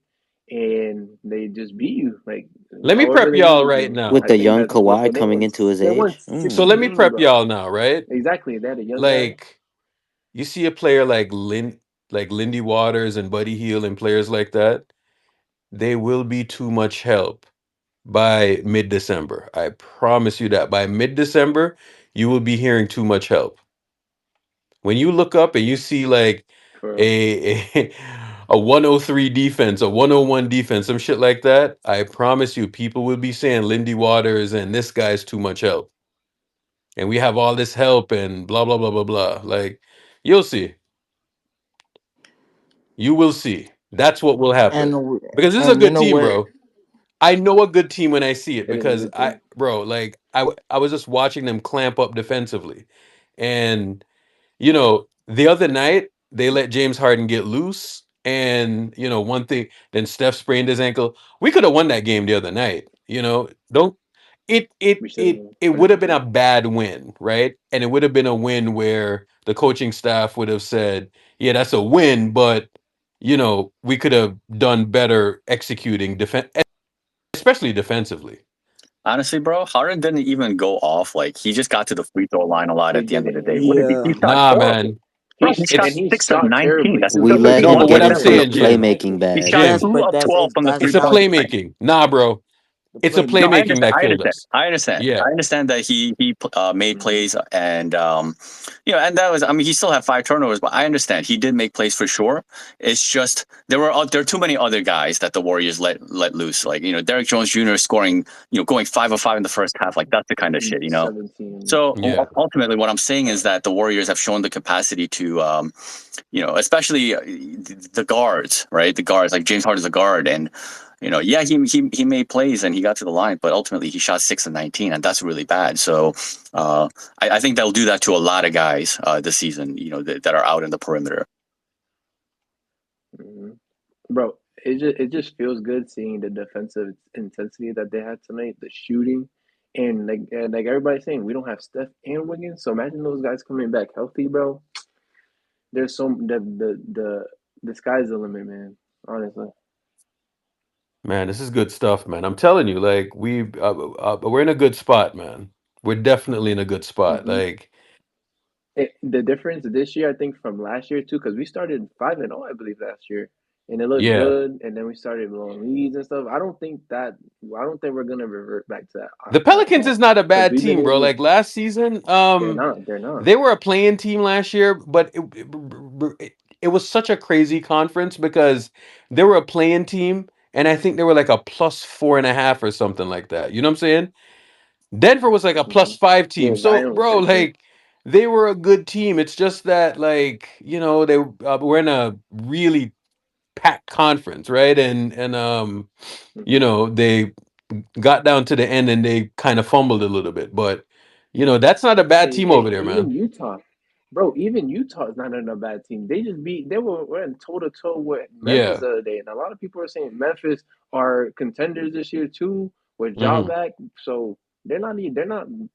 I: and they just beat you like
A: let me
I: however
A: prep
I: they
A: y'all
I: needed
A: right
I: to.
E: With
I: I
A: now.
E: the
I: think
E: young
I: that's what,
E: Kawhi
I: and
E: coming into his
I: they won
E: age.
A: So
E: Mm.
A: let me
I: 16,
A: prep
I: bro.
A: y'all now, right?
I: Exactly, they had a young guy.
A: Like you see a player like Lindy Waters and Buddy Hield and players like that, they will be too much help by mid-December. I promise you that by mid-December, you will be hearing too much help. When you look up and you see like
I: For
A: a a 103 defense, a 101 defense, some shit like that, I promise you people will be saying Lindy Waters and this guy's too much help. And we have all this help and blah blah blah blah blah. Like you'll see. You will see. That's what will happen.
L: and
A: Because this is a
L: and you
A: good
L: know
A: team,
L: where
A: bro. I know a good team when I see it
I: it is a
A: because
I: good team.
A: like I was just watching them clamp up defensively. And the other night they let James Harden get loose, and one thing, then Steph sprained his ankle. We could have won that game the other night. Don't it it
I: We should
A: it
I: have
A: it would have been
I: 100%.
A: a bad win, right? And it would have been a win where the coaching staff would have said, "Yeah, that's a win, but we could have done better executing defense, especially defensively."
H: Honestly, bro, Harden didn't even go off. Like he just got to the free throw line a lot
I: He
H: at the end of the day.
I: didn't.
H: What did he
L: yeah,
H: shot
A: Nah,
H: horrible.
A: man.
H: Bro, he shot
A: It's
I: He
H: 6 of
I: shot
H: 19.
I: terribly
H: That's
I: too.
E: We
H: still
E: let
A: no,
E: him
A: but
E: get
A: what I'm
H: $51
E: into
H: from the
E: his
A: saying,
H: field.
A: Jim.
E: playmaking
H: He
E: bag.
H: shot
L: yes,
H: 2
L: but
H: of
L: that's
H: 12 from the
L: that's
H: three
A: It's a
H: point
L: not
H: line.
A: playmaking. Nah, bro.
L: the
A: It's a
H: No, I
L: playmaking.
A: playmaking
H: understand.
A: that
H: I
A: killed
H: understand.
A: us.
H: I understand.
A: Yeah.
H: I understand that he made
I: Mhm.
H: plays and and that was. I mean, he still had 5 turnovers, but I understand he did make plays for sure. It's just there are too many other guys that the Warriors let loose. Like Derek Jones Jr. scoring, going 5 of 5 in the first half. Like that's the kind of shit.
I: 17.
H: So
A: Yeah.
H: ultimately, what I'm saying is that the Warriors have shown the capacity to, especially the guards, right? The guards, like James Harden's a guard, and yeah, he made plays and he got to the line, but ultimately he shot 6 of 19, and that's really bad. So I think they'll do that to a lot of guys this season, that are out in the perimeter.
I: Mhm. Bro, it just feels good seeing the defensive intensity that they had tonight, the shooting, and like everybody's saying, we don't have Steph and Wiggins, so imagine those guys coming back healthy, bro. There's so the sky's the limit, man. Honestly.
A: Man, this is good stuff, man. I'm telling you, like we're in a good spot, man. We're definitely in a good spot.
I: Hmm.
A: Like,
I: The difference this year, I think, from last year too, because we started 5-0, I believe, last year, and it looked
A: yeah,
I: good, and then we started blowing leads and stuff. I don't think we're gonna revert back to that
A: the
I: at
A: Pelicans is
I: all,
A: not a
I: because
A: bad
I: we've been
A: team, bro.
I: able.
A: Like last season,
I: They're not.
A: they were a playing team last year, but it was such a crazy conference because they were a playing team, and I think they were like a plus 4.5 or something like that. You know what I'm saying? Denver was like a
I: Hmm.
A: +5 team.
I: Yeah,
A: So,
I: Zion was
A: bro,
I: there too.
A: like they were a good team. It's just that, like, they were in a really packed conference, right? And
I: Hmm.
A: they got down to the end and they kind of fumbled a little bit, but that's not a bad
I: Hey,
A: team over
I: hey,
A: there, man.
I: even Utah, bro. Even Utah is not in a bad team. They just beat. They were in toe to toe with Memphis
A: Yeah.
I: the other day, and a lot of people are saying Memphis are contenders this year too with Ja
A: Hmm.
I: back. So they're not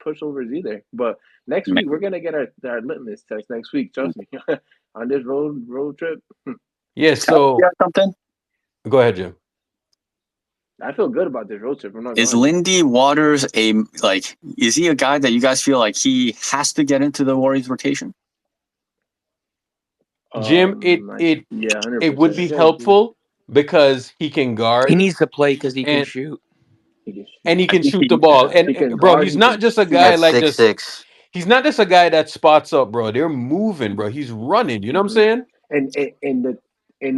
I: pushovers either. But next
H: Man,
I: week we're gonna get our litmus test next week. Trust me, on this road trip.
A: Yeah.
H: can I ask you
A: So
H: something?
A: go ahead, Jim.
I: I feel good about this road trip. I'm not gonna
H: Is
I: lie to you.
H: Lindy Waters is he a guy that you guys feel like he has to get into the Warriors rotation?
A: Jim,
I: Yeah, hundred
A: it would
I: percent.
A: be
I: Yeah, dude.
A: helpful because he can
M: He
A: guard
M: needs to play because he can
A: and
M: shoot.
I: He can shoot.
A: and he
H: I
A: can
H: think
A: shoot
H: he,
A: the ball. And
I: He can
A: bro,
I: guard.
A: he's
I: He
A: not
I: can
A: just a
I: shoot.
A: guy
E: At
A: like
E: six
A: just
E: six.
A: he's not just a guy that spots up, bro. They're moving, bro. He's running. You know what I'm
I: Hmm.
A: saying?
I: And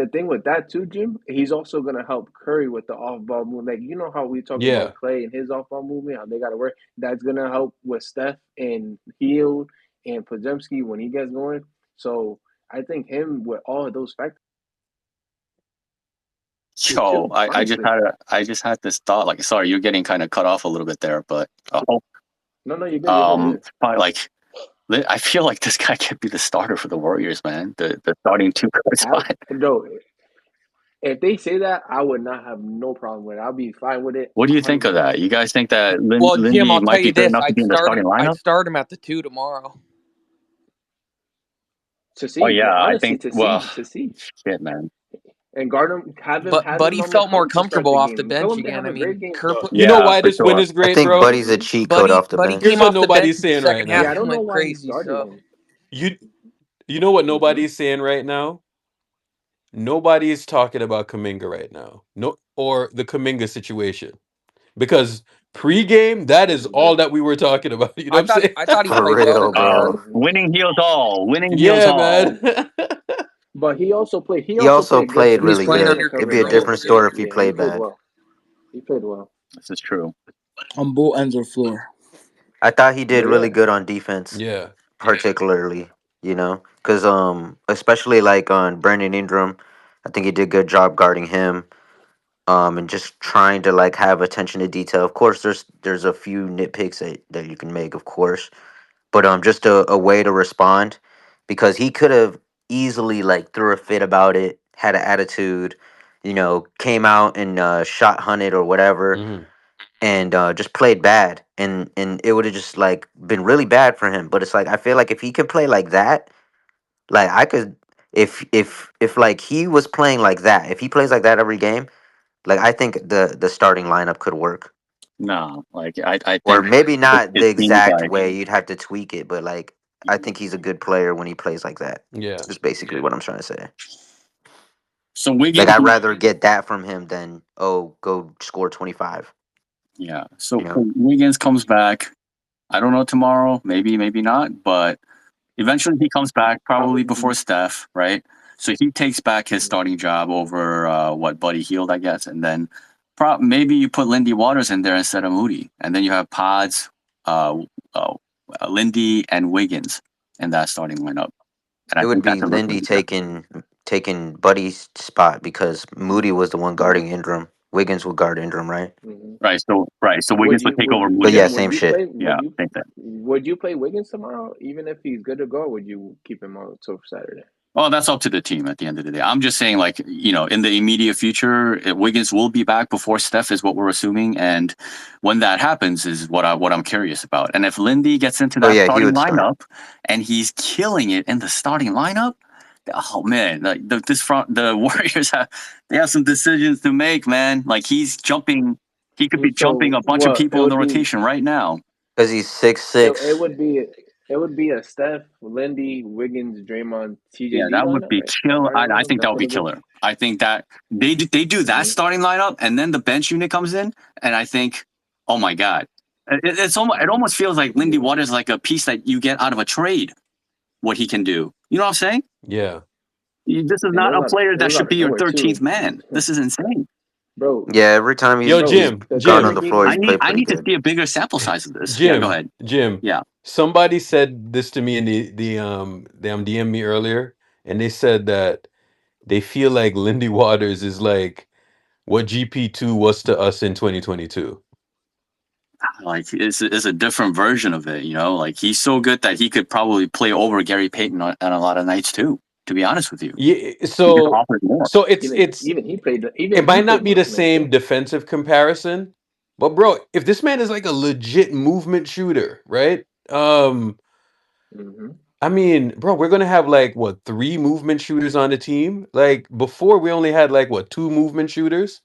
I: the thing with that too, Jim, he's also gonna help Curry with the off ball move. Like you know how we talk
A: Yeah.
I: about Clay and his off ball movement, how they gotta work. That's gonna help with Steph and Hield and Podziemski when he gets going. So I think him with all of those factors
H: yo,
I: too.
H: I
I: Honestly,
H: I just had this thought. Like, sorry, you're getting kind of cut off a little bit there, but
I: no, you're good. You're good. You're good.
H: probably like I feel like this guy could be the starter for the Warriors, man. The starting two guard spot.
I: No, if they say that, I would not have no problem with it. I'll be fine with it,
H: What do you think of
I: 100%.
H: that? You guys think that
M: Well, Jim,
H: Lindy
M: I'll tell
H: might be
M: you
H: good
M: this:
H: enough to be in the starting
M: I'd
H: lineup?
M: start him at the 2 tomorrow.
I: To
H: Oh
I: see,
H: yeah, I
I: honestly,
H: think. Well,
I: to see,
H: shit, man.
I: and guard him,
M: But
I: have him
M: Buddy
I: on the
M: felt more
I: court to start
M: comfortable
I: the
M: off the
I: game. Tell
M: bench
I: him to
M: again.
I: have
M: I
I: a great
M: mean,
I: game.
M: Kerper,
A: You know
H: Yeah,
A: why
H: for
A: this win
H: sure.
A: is
E: I
A: great,
E: think
A: bro?
E: Buddy's a
I: Hmm.
E: cheat code
M: Buddy,
E: off the
M: Buddy
A: Here's
M: came
E: bench.
A: what
M: off the bench
A: nobody's
M: in the
A: saying right
M: second half
I: Yeah,
A: now.
I: I
M: and
I: don't know
M: went
I: why he
M: crazy.
I: started
M: So
I: him.
A: You know what
I: Hmm.
A: nobody's saying right now? Nobody is talking about Kaminga right now. No, or the Kaminga situation. Because pregame, that is
I: Hmm.
A: all that we were talking about. You know what I'm saying?
M: I thought he
E: For
M: played well
E: real,
M: tonight.
E: bro.
I: Hmm.
H: Winning heals all. Winning heals
A: Yeah,
H: all.
A: man.
I: But he also played. He
E: He
I: also
E: also
I: played good
E: played
M: He's
I: tonight
E: really
I: too,
M: playing
I: man.
E: good.
I: In
M: under
E: It'd be a
I: coverage,
M: control.
E: different
I: yeah,
E: story if he
I: yeah, he
E: played
I: played
E: bad.
I: well. He played well.
H: This is true.
L: On both ends of the floor.
E: I thought he
I: But
E: did
I: yeah,
E: really good on defense,
A: Yeah.
E: particularly, because especially like on Brandon Ingram, I think he did a good job guarding him. And just trying to like have attention to detail. Of course, there's a few nitpicks that you can make, of course, but just a way to respond, because he could have easily like threw a fit about it, had an attitude, came out and shot hunted or whatever,
A: Hmm.
E: and just played bad, and it would have just like been really bad for him. But it's like I feel like if he could play like that, like I could, if like he was playing like that, if he plays like that every game, like I think the starting lineup could work.
H: No, like I
E: Or
H: think
E: maybe not
H: it
E: the
H: seems
E: exact
H: like
E: way, you'd have to tweak it, but like I think he's a good player when he plays like that.
A: Yeah.
E: Is basically what I'm trying to say.
H: so.
E: Like
H: Wiggins,
E: I'd rather get that from him than, oh, go score 25.
H: Yeah.
E: You
H: So
E: know,
H: Wiggins comes back. I don't know tomorrow. Maybe not. But eventually he comes back, probably before
I: Probably.
H: Steph, right? So he takes back his
I: Mhm.
H: starting job over what Buddy Hield, I guess, and then maybe you put Lindy Waters in there instead of Moody, and then you have Pods, uh, uh, Lindy, and Wiggins in that starting lineup, and I
E: it would
H: think that
E: be
H: could look
E: Lindy
H: really good.
E: taking Buddy's spot because Moody was the one
I: Mhm.
E: guarding Ingram. Wiggins would guard Ingram, right?
I: Mhm.
H: Right. So
I: Would
H: Wiggins would
I: you
H: take
I: would
H: over
E: But
H: Moody.
E: yeah,
I: Jim?
E: same shit.
H: Yeah, I think that.
I: Would you play Wiggins tomorrow, even if he's good to go? Or would you keep him out till Saturday?
H: Well, that's up to the team at the end of the day. I'm just saying, like, in the immediate future, Wiggins will be back before Steph, is what we're assuming, and when that happens, is what I'm curious about. And if Lindy gets into
E: Oh
H: that
E: yeah, he
H: starting
E: would start.
H: lineup, and he's killing it in the starting lineup, oh man, like the Warriors they have some decisions to make, man. Like he could be jumping
I: So
H: a bunch of
I: what? It
H: people in the
I: would be
H: rotation right now.
E: Because he's six
I: it
E: six.
I: would be it would be a Steph, Lindy, Wiggins, Draymond,
H: Yeah,
I: TJD
H: that would
I: lineup,
H: be
I: right?
H: kill. I,
I: Starting
H: I
I: lineup.
H: think that
I: That's
H: would
I: what
H: be
I: it is.
H: killer. I think that they do that
I: Mm-hmm.
H: starting lineup, and then the bench unit comes in, and I think, oh my god, it almost feels like Lindy
I: Yeah.
H: Waters is like a piece that you get out of a trade. What he can do, you know what I'm saying?
A: Yeah.
H: This is
I: And
H: not a player
I: it
H: that
I: was
H: should
I: out
H: be
I: of
H: your
I: nowhere
H: 13th
I: too,
H: man. This is insane.
I: bro.
E: Yeah, every time
A: Yo,
E: he's
I: Bro,
A: Jim,
I: the
E: gone
I: guy
E: on
A: Jim,
I: that
E: the
I: gave
E: floor,
I: him
E: he's
H: I need
E: played
H: I
E: pretty
H: need to
E: good.
H: see a bigger sample size of this. Yeah, go
A: Jim,
H: ahead.
A: Jim.
H: Yeah,
A: Somebody said this to me in the they DM me earlier, and they said that they feel like Lindy Waters is like what GP2 was to us in 2022.
H: like it's a different version of it. Like he's so good that he could probably play over Gary Payton on a lot of nights too. To be honest with you,
A: Yeah,
H: he just
A: so
H: offers more.
A: so it's
I: even
A: it's
I: even he played
A: it
I: even he
A: might
I: played
A: not be
I: more
A: the
I: tonight
A: same
I: too.
A: defensive comparison, but bro, if this man is like a legit movement shooter, right?
I: Mm-hmm.
A: I mean, bro, we're gonna have like what, three movement shooters on the team? Like before, we only had like what, two movement shooters?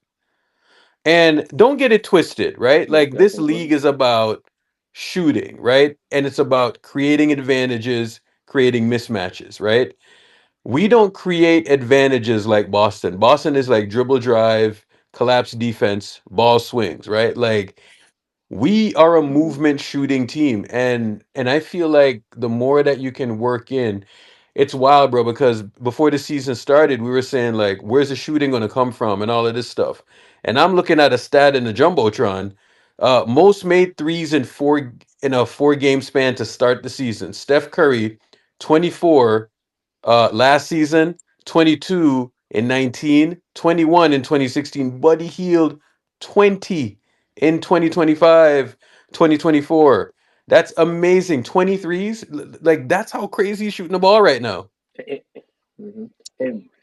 A: And don't get it twisted, right?
I: Most
A: Like this
I: definitely.
A: league is about shooting, right? And it's about creating advantages, creating mismatches, right? We don't create advantages like Boston. Boston is like dribble drive, collapse defense, ball swings, right? Like we are a
I: Mm-hmm.
A: movement shooting team, and I feel like the more that you can work in, it's wild, bro, because before the season started we were saying like where's the shooting going to come from and all of this stuff, and I'm looking at a stat in the jumbotron. Most made threes in a 4 game span to start the season. Steph Curry 24 last season, 22 in 19, 21 in 2016. Buddy Healed 20 in 2025, 2024. That's amazing. 23s. Like that's how crazy he's shooting the ball right now.
I: Mm-hmm.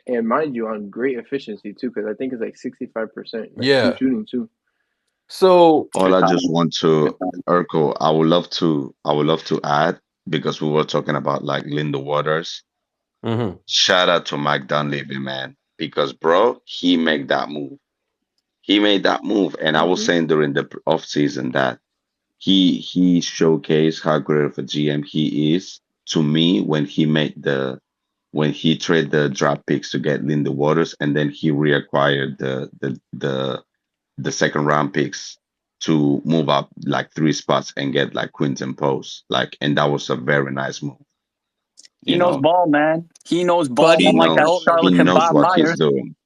I: And mind you, on great efficiency too, because I think it's like 65%, like true
A: Yeah.
I: shooting too.
A: So,
C: All
H: Good
C: I just
H: time.
C: want
H: Good
C: to,
H: time.
C: Urkel, I would love to add, because we were talking about like Linda Waters.
A: mhm,
C: Shout out to Mike Dunleavy, man, because bro, he made that move. He made that move, and I was
I: Mm-hmm.
C: saying during the off season that he showcased how great of a GM he is to me when he traded the draft picks to get Linda Waters, and then he reacquired the second round picks to move up like 3 spots and get like Quinton Post. Like, and that was a very nice move,
H: He
C: you
H: knows
C: know.
H: ball, man. He knows ball,
C: He
M: Buddy
H: unlike that
C: knows
M: Dalton
C: he
H: charlatan
C: knows
H: Bob
C: what he's
H: Myers.
C: doing.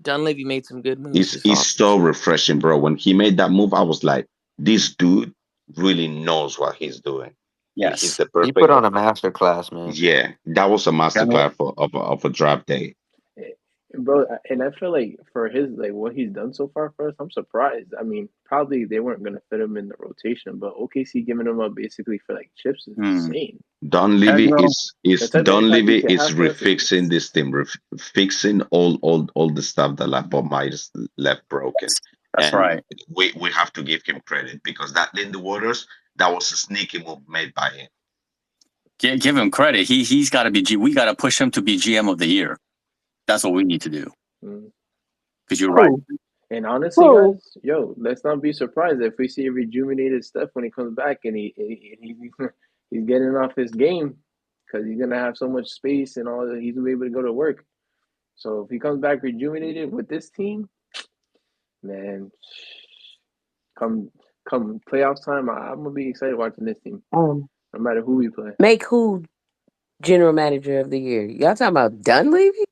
M: Dunleavy made some good moves
C: It's
M: this
C: it's so
M: offseason.
C: refreshing, bro. When he made that move, I was like, this dude really knows what he's doing. And he's
H: Yes.
C: the
E: He put
C: perfect.
E: on a master class, man.
C: Yeah, that was a
H: Yeah.
C: masterclass of a draft day.
I: Bro, and I feel like for his like what he's done so far for us, I'm surprised. I mean, probably they weren't gonna fit him in the rotation, but OKC giving him up basically for like chips is
H: Hmm.
I: insane.
C: Don
H: Yeah,
C: Levy
H: bro.
I: The
C: is
I: type of
C: Don
I: impact he
C: Levy
I: could
C: is
I: have for us is
C: refixing this team, fixing all the stuff that like Bob Myers left broken,
H: That's
C: and
H: right.
C: we have to give him credit because that Lindy Waters, that was a sneaky move made by him.
H: Give him credit. He's got to be. We got to push him to be GM of the year. That's what we need to do.
I: mm.
H: Because you're right.
L: Who?
I: And honestly,
L: Who?
I: guys, yo, let's not be surprised if we see a rejuvenated Steph when he comes back and he's getting off his game because he's gonna have so much space and all that. He's gonna be able to go to work. So if he comes back rejuvenated with this team, man, Come come playoffs time, I'm gonna be excited watching this team,
N: Um,
I: no matter who we play.
N: make who general manager of the year? Y'all talking about Dunleavy?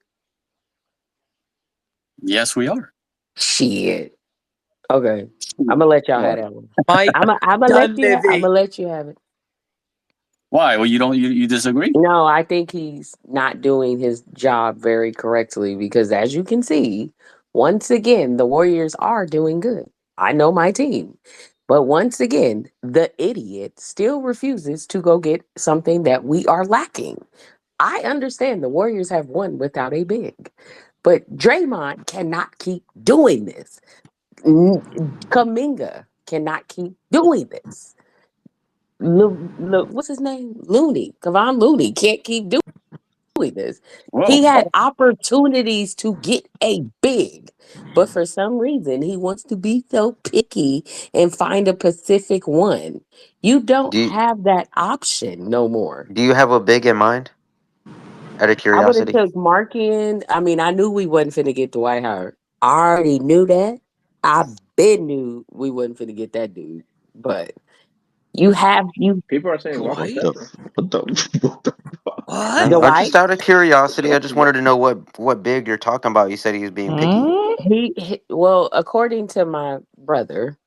H: Yes, we are.
N: Shit. Okay. I'm gonna let y'all have
I: What?
N: that one.
M: Mike
N: I'm
M: Dunleavy.
N: gonna let you have it.
H: Why? Well, you disagree?
N: No, I think he's not doing his job very correctly because, as you can see, once again, the Warriors are doing good. I know my team. But once again, the idiot still refuses to go get something that we are lacking. I understand the Warriors have won without a big, but Draymond cannot keep doing this. Kaminga cannot keep doing this. What's his name? Looney. Kevon Looney can't keep doing this.
H: Whoa.
N: He had opportunities to get a big, but for some reason he wants to be so picky and find a Pacific one. You don't
E: Do you,
N: have that option no more.
E: do you have a big in mind? Out of
N: I would have
E: curiosity.
N: took Markin. I mean, I knew we wasn't finna get Dwight Howard. I already knew that. I been knew we wasn't finna get that dude. But you
I: People are saying Walker
C: What
M: Dwight?
C: the
I: Kessler.
C: what the what the fuck?
M: What?
E: I'm
N: Dwight.
E: just out of curiosity. I just
I: Yeah.
E: wanted to know what big you're talking about. You said he was being picky.
F: Hmm?
N: Well, according to my brother,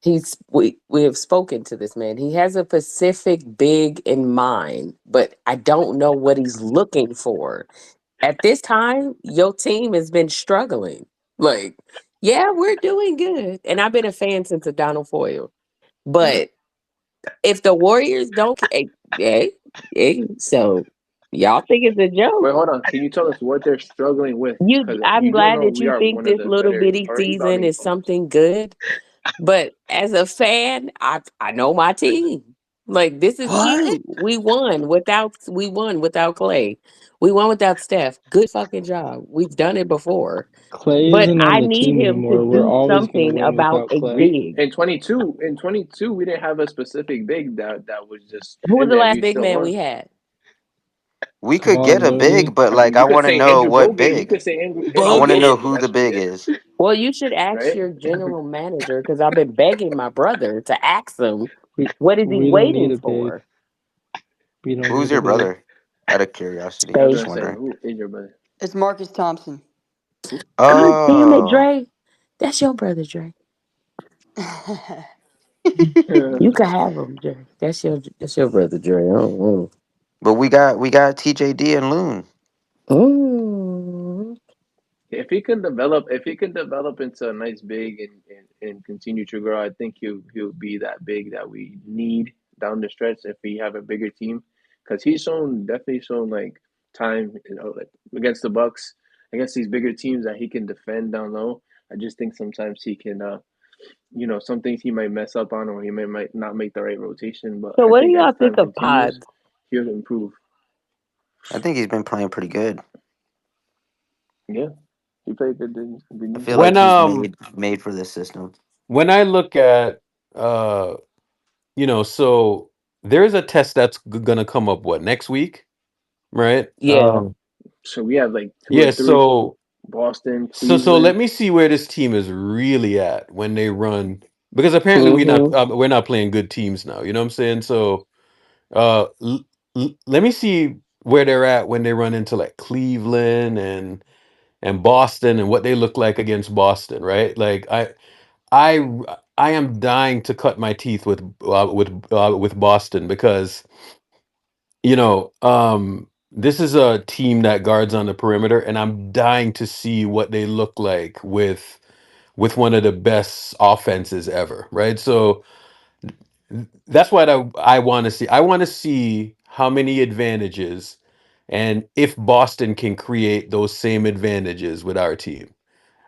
N: we have spoken to this man. He has a Pacific big in mind, but I don't know what he's looking for. At this time, your team has been struggling. Like, yeah, we're doing good. And I've been a fan since a Donald Foyle. But if the Warriors don't so y'all think it's a joke.
I: Wait, hold on. Can you tell us what they're struggling with? Because
N: I'm
I: you do
N: glad
I: know
N: that
I: we
N: you
I: are
N: think
I: one of
N: this
I: the
N: little
I: better
N: bitty season
I: rebounding
N: is
I: teams.
N: something good. But as a fan, I know my team. Like this is
M: What?
N: cute. We won without Clay. We won without Steph. Good fucking job. We've done it before.
F: Clay
N: But
F: isn't on
N: I
F: the
N: need
F: team
N: him to
F: anymore. We're
N: do
F: always gonna
N: something
F: win
N: about
F: without
N: a
F: Clay.
I: We
N: big.
I: in 22 we didn't have a specific big that was just
N: Who was
I: in
N: the
I: there.
N: last
I: We
N: big
I: still
N: man
I: won.
N: we had?
E: We could get
F: Kevon
E: a big,
F: Looney.
E: but
I: I mean,
E: like I
I: you could
E: want to
I: say
E: know
I: Andrew
E: what
I: Bogut. You
E: big.
I: could say
E: I
I: Andrew
E: want to
M: Bogut?
E: know
I: Bogut.
E: who the
I: That's who we
E: big
I: get,
E: is.
N: Well, you should ask
I: right?
N: your general manager because I've been begging my brother to ask him
F: We
N: what is he
F: we don't need
N: waiting
F: a big.
N: for.
F: We don't
E: Who's
F: need a
E: your
F: big.
E: brother? Out of curiosity,
I: I was
N: Say,
E: just
I: gonna say,
E: wondering.
I: who is your brother?
G: It's Marcus Thompson.
I: Who?
N: God damn it,
E: Oh,
N: Dre. That's your brother, Dre. You can have him, Dre. That's your brother, Dre. Oh,
E: but we got TJD and Loon.
N: oh.
I: If he can develop into a nice big and continue to grow, I think he'll be that big that we need down the stretch if we have a bigger team. Because he's definitely shown like time, like against the Bucks, against these bigger teams that he can defend down low. I just think sometimes he can, some things he might mess up on or he might not make the right rotation. But
N: So
I: I
N: what do
I: think
N: y'all
I: as
N: think
I: time
N: of
I: continues,
N: pods?
I: he'll improve.
E: I think he's been playing pretty good.
I: Yeah, he played good. Good
E: I
I: game
E: feel
I: today.
E: like
A: When
E: he's made for this system.
A: when I look at uh so there's a test that's gonna come up what next week, right?
N: Yeah.
I: So we have like two or
A: Yeah,
I: three:
A: so
I: Boston,
A: so let
I: Cleveland.
A: me see where this team is really at when they run, because apparently
N: Mm-hmm.
A: we're not playing good teams now. You know what I'm saying? So let me see where they're at when they run into like Cleveland and Boston and what they look like against Boston, right? Like I I am dying to cut my teeth with Boston because this is a team that guards on the perimeter, and I'm dying to see what they look like with one of the best offenses ever, right? So that's what I want to see. I want to see how many advantages and if Boston can create those same advantages with our team.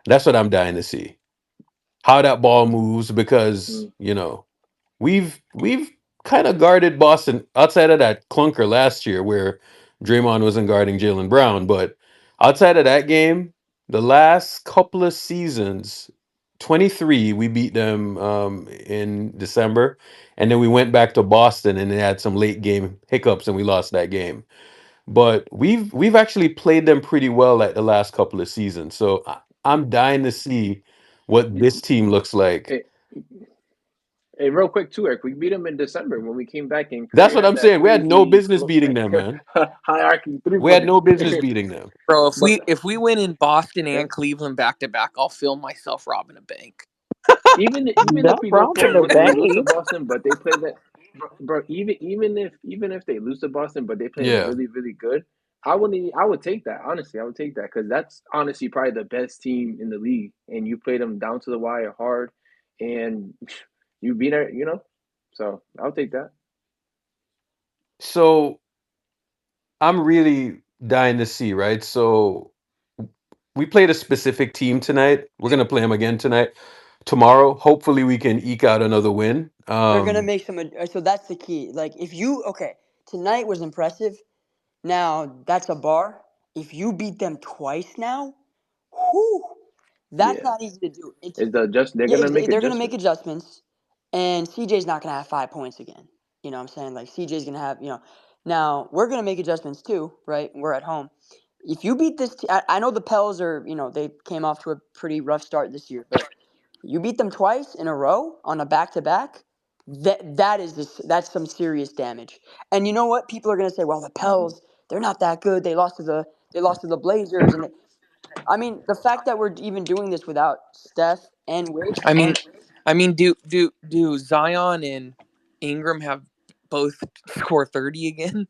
A: That's what I'm dying to see. How that ball moves because,
I: Mm.
A: we've kind of guarded Boston outside of that clunker last year where Draymond wasn't guarding Jalen Brown, but outside of that game, the last couple of seasons, 23, we beat them in December, and then we went back to Boston and they had some late game hiccups and we lost that game. But we've actually played them pretty well like the last couple of seasons. So I'm dying to see what this team looks like.
I: Hey, real quick too, Eric. We beat them in December when we came back and
A: That's
I: Curry
A: what
I: had
A: I'm
I: that
A: saying. We had no
I: crazy
A: business beating them, man.
I: hierarchy three
A: We had
I: pointer.
A: no business beating them.
M: Bro,
I: But
M: if we win in Boston
I: yeah,
M: and Cleveland back to back, I'll film myself robbing a bank.
I: even if
N: Not
I: we go
N: wrong for
I: four
N: the
I: one and we lose to
N: bank.
I: Boston, but they play that, bro. Even if they lose to Boston, but they playing
A: Yeah.
I: really really good, I would take that. Honestly, I would take that because that's honestly probably the best team in the league, and you played them down to the wire hard, and you beat it. So I'll take that.
A: So I'm really dying to see, right? So we played a specific team tonight. We're gonna play them again tonight. Tomorrow, hopefully, we can eke out another win.
G: They're gonna make some. So that's the key. Like if you okay, tonight was impressive. Now that's a bar. If you beat them twice now, whew, that's
I: Yeah,
G: not easy to do. It's
I: is the just they're
G: yeah,
I: gonna make
G: they're gonna make
I: adjustments.
G: adjustments, and CJ's not gonna have 5 points again. You know what I'm saying? Like CJ's gonna have Now we're gonna make adjustments too, right? We're at home. If you beat this, I know the Pels are they came off to a pretty rough start this year, but you beat them twice in a row on a back to back. That's some serious damage. And you know what? People are gonna say, "Well, the
I: Hmm.
G: Pels, they're not that good. They lost to the Blazers." And I mean, the fact that we're even doing this without Steph and Wiggins,
M: I mean, do Zion and Ingram have both score 30 again?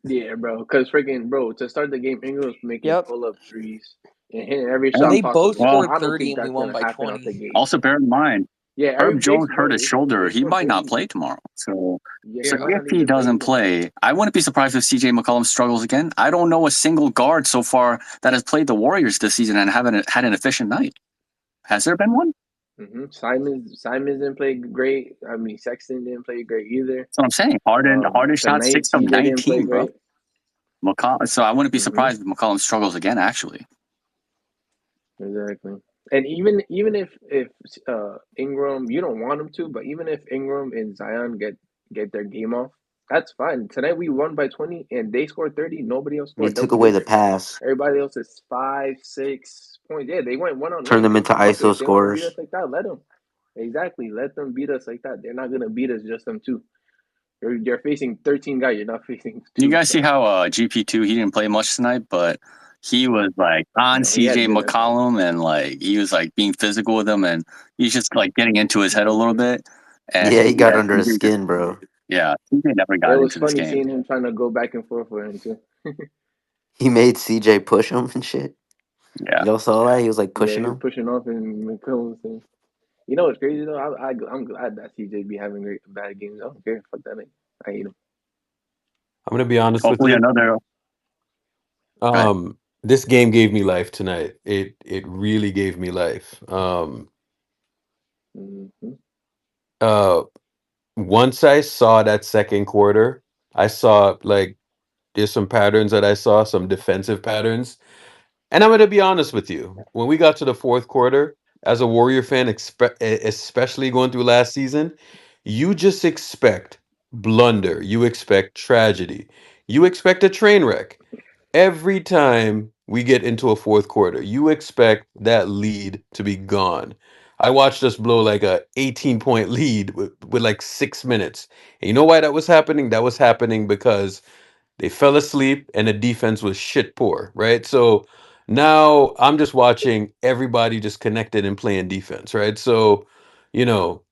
I: Yeah, bro. Because freaking, bro, to start the game, Ingram was making
G: yep.
I: pull up threes and hitting every
H: And,
I: shot
M: They both
I: possible. So
H: well,
M: scored
I: I don't
M: 30
I: think
M: and we
I: that's
M: won
I: gonna
M: by
I: happen out the
M: 20.
I: gate.
H: also bear in mind,
I: Yeah,
H: Herb
I: Eric
H: Jones
I: Jason,
H: hurt
I: bro,
H: his
I: they
H: shoulder. He
I: scored
H: might not
I: 30.
H: play tomorrow. So,
I: Yeah,
H: so
I: he might
H: if
I: not
H: he
I: even play
H: doesn't
I: either.
H: play, I wouldn't be surprised if CJ McCollum struggles again. I don't know a single guard so far that has played the Warriors this season and haven't had an efficient night. Has there been one?
I: Simons didn't play great. I mean, Sexton didn't play great either.
H: That's what I'm saying. Harden shot
I: Tonight,
H: 6 of
I: CJ didn't play
H: 19, bro.
I: great.
H: McCollum, so I wouldn't be
I: Hmm.
H: surprised if McCollum struggles again, actually.
I: Exactly. And even if Ingram, you don't want him to, but even if Ingram and Zion get their game off, that's fine. Tonight we won by 20 and they scored 30. Nobody else
E: You
I: scored
E: took
I: double
E: away the
I: digits.
E: pass,
I: Everybody else is 5, 6 points. Yeah, they went one on
E: turned
I: one.
E: them into
I: Fuck it.
E: ISO
I: If they want to beat us
E: scores.
I: like that, let them. Exactly. Let them beat us like that. They're not gonna beat us just them two. You're facing 13 guys. You're not facing
H: You
I: two.
H: guys see
I: So
H: how GP2, he didn't play much tonight, but he was like on
I: no, he
H: CJ
I: had minutes though.
H: McCollum and like he was like being physical with him and he's just like getting into his head a little
I: Hmm.
H: bit. And
E: Yeah, he got
H: yeah,
E: under his
H: CJ just,
E: skin, bro.
H: yeah, CJ never
I: It
H: got
I: was
H: into this
I: funny
H: game.
I: seeing him trying to go back and forth with him too.
E: He made CJ push him and shit.
H: Yeah.
E: Y'all saw that? He was like
I: Yeah,
E: pushing
I: he was
E: him.
I: pushing off and McCollum thing. You know what's crazy though? I'm glad that CJ be having great bad games. I don't care. Fuck that nigga. I hate him.
A: I'm gonna be honest with
H: Hopefully
A: you.
H: another. Right.
A: This game gave me life tonight. It really gave me life.
I: Hmm.
A: Uh, Once I saw that second quarter, I saw like there's some patterns that I saw, some defensive patterns. And I'm going to be honest with you. When we got to the fourth quarter, as a Warrior fan, especially going through last season, you just expect blunder. You expect tragedy. You expect a train wreck. Every time we get into a fourth quarter, you expect that lead to be gone. I watched us blow like a 18-point lead with like 6 minutes. And you know why that was happening? That was happening because they fell asleep and the defense was shit poor, right? So now I'm just watching everybody just connected and playing defense, right? So, you know,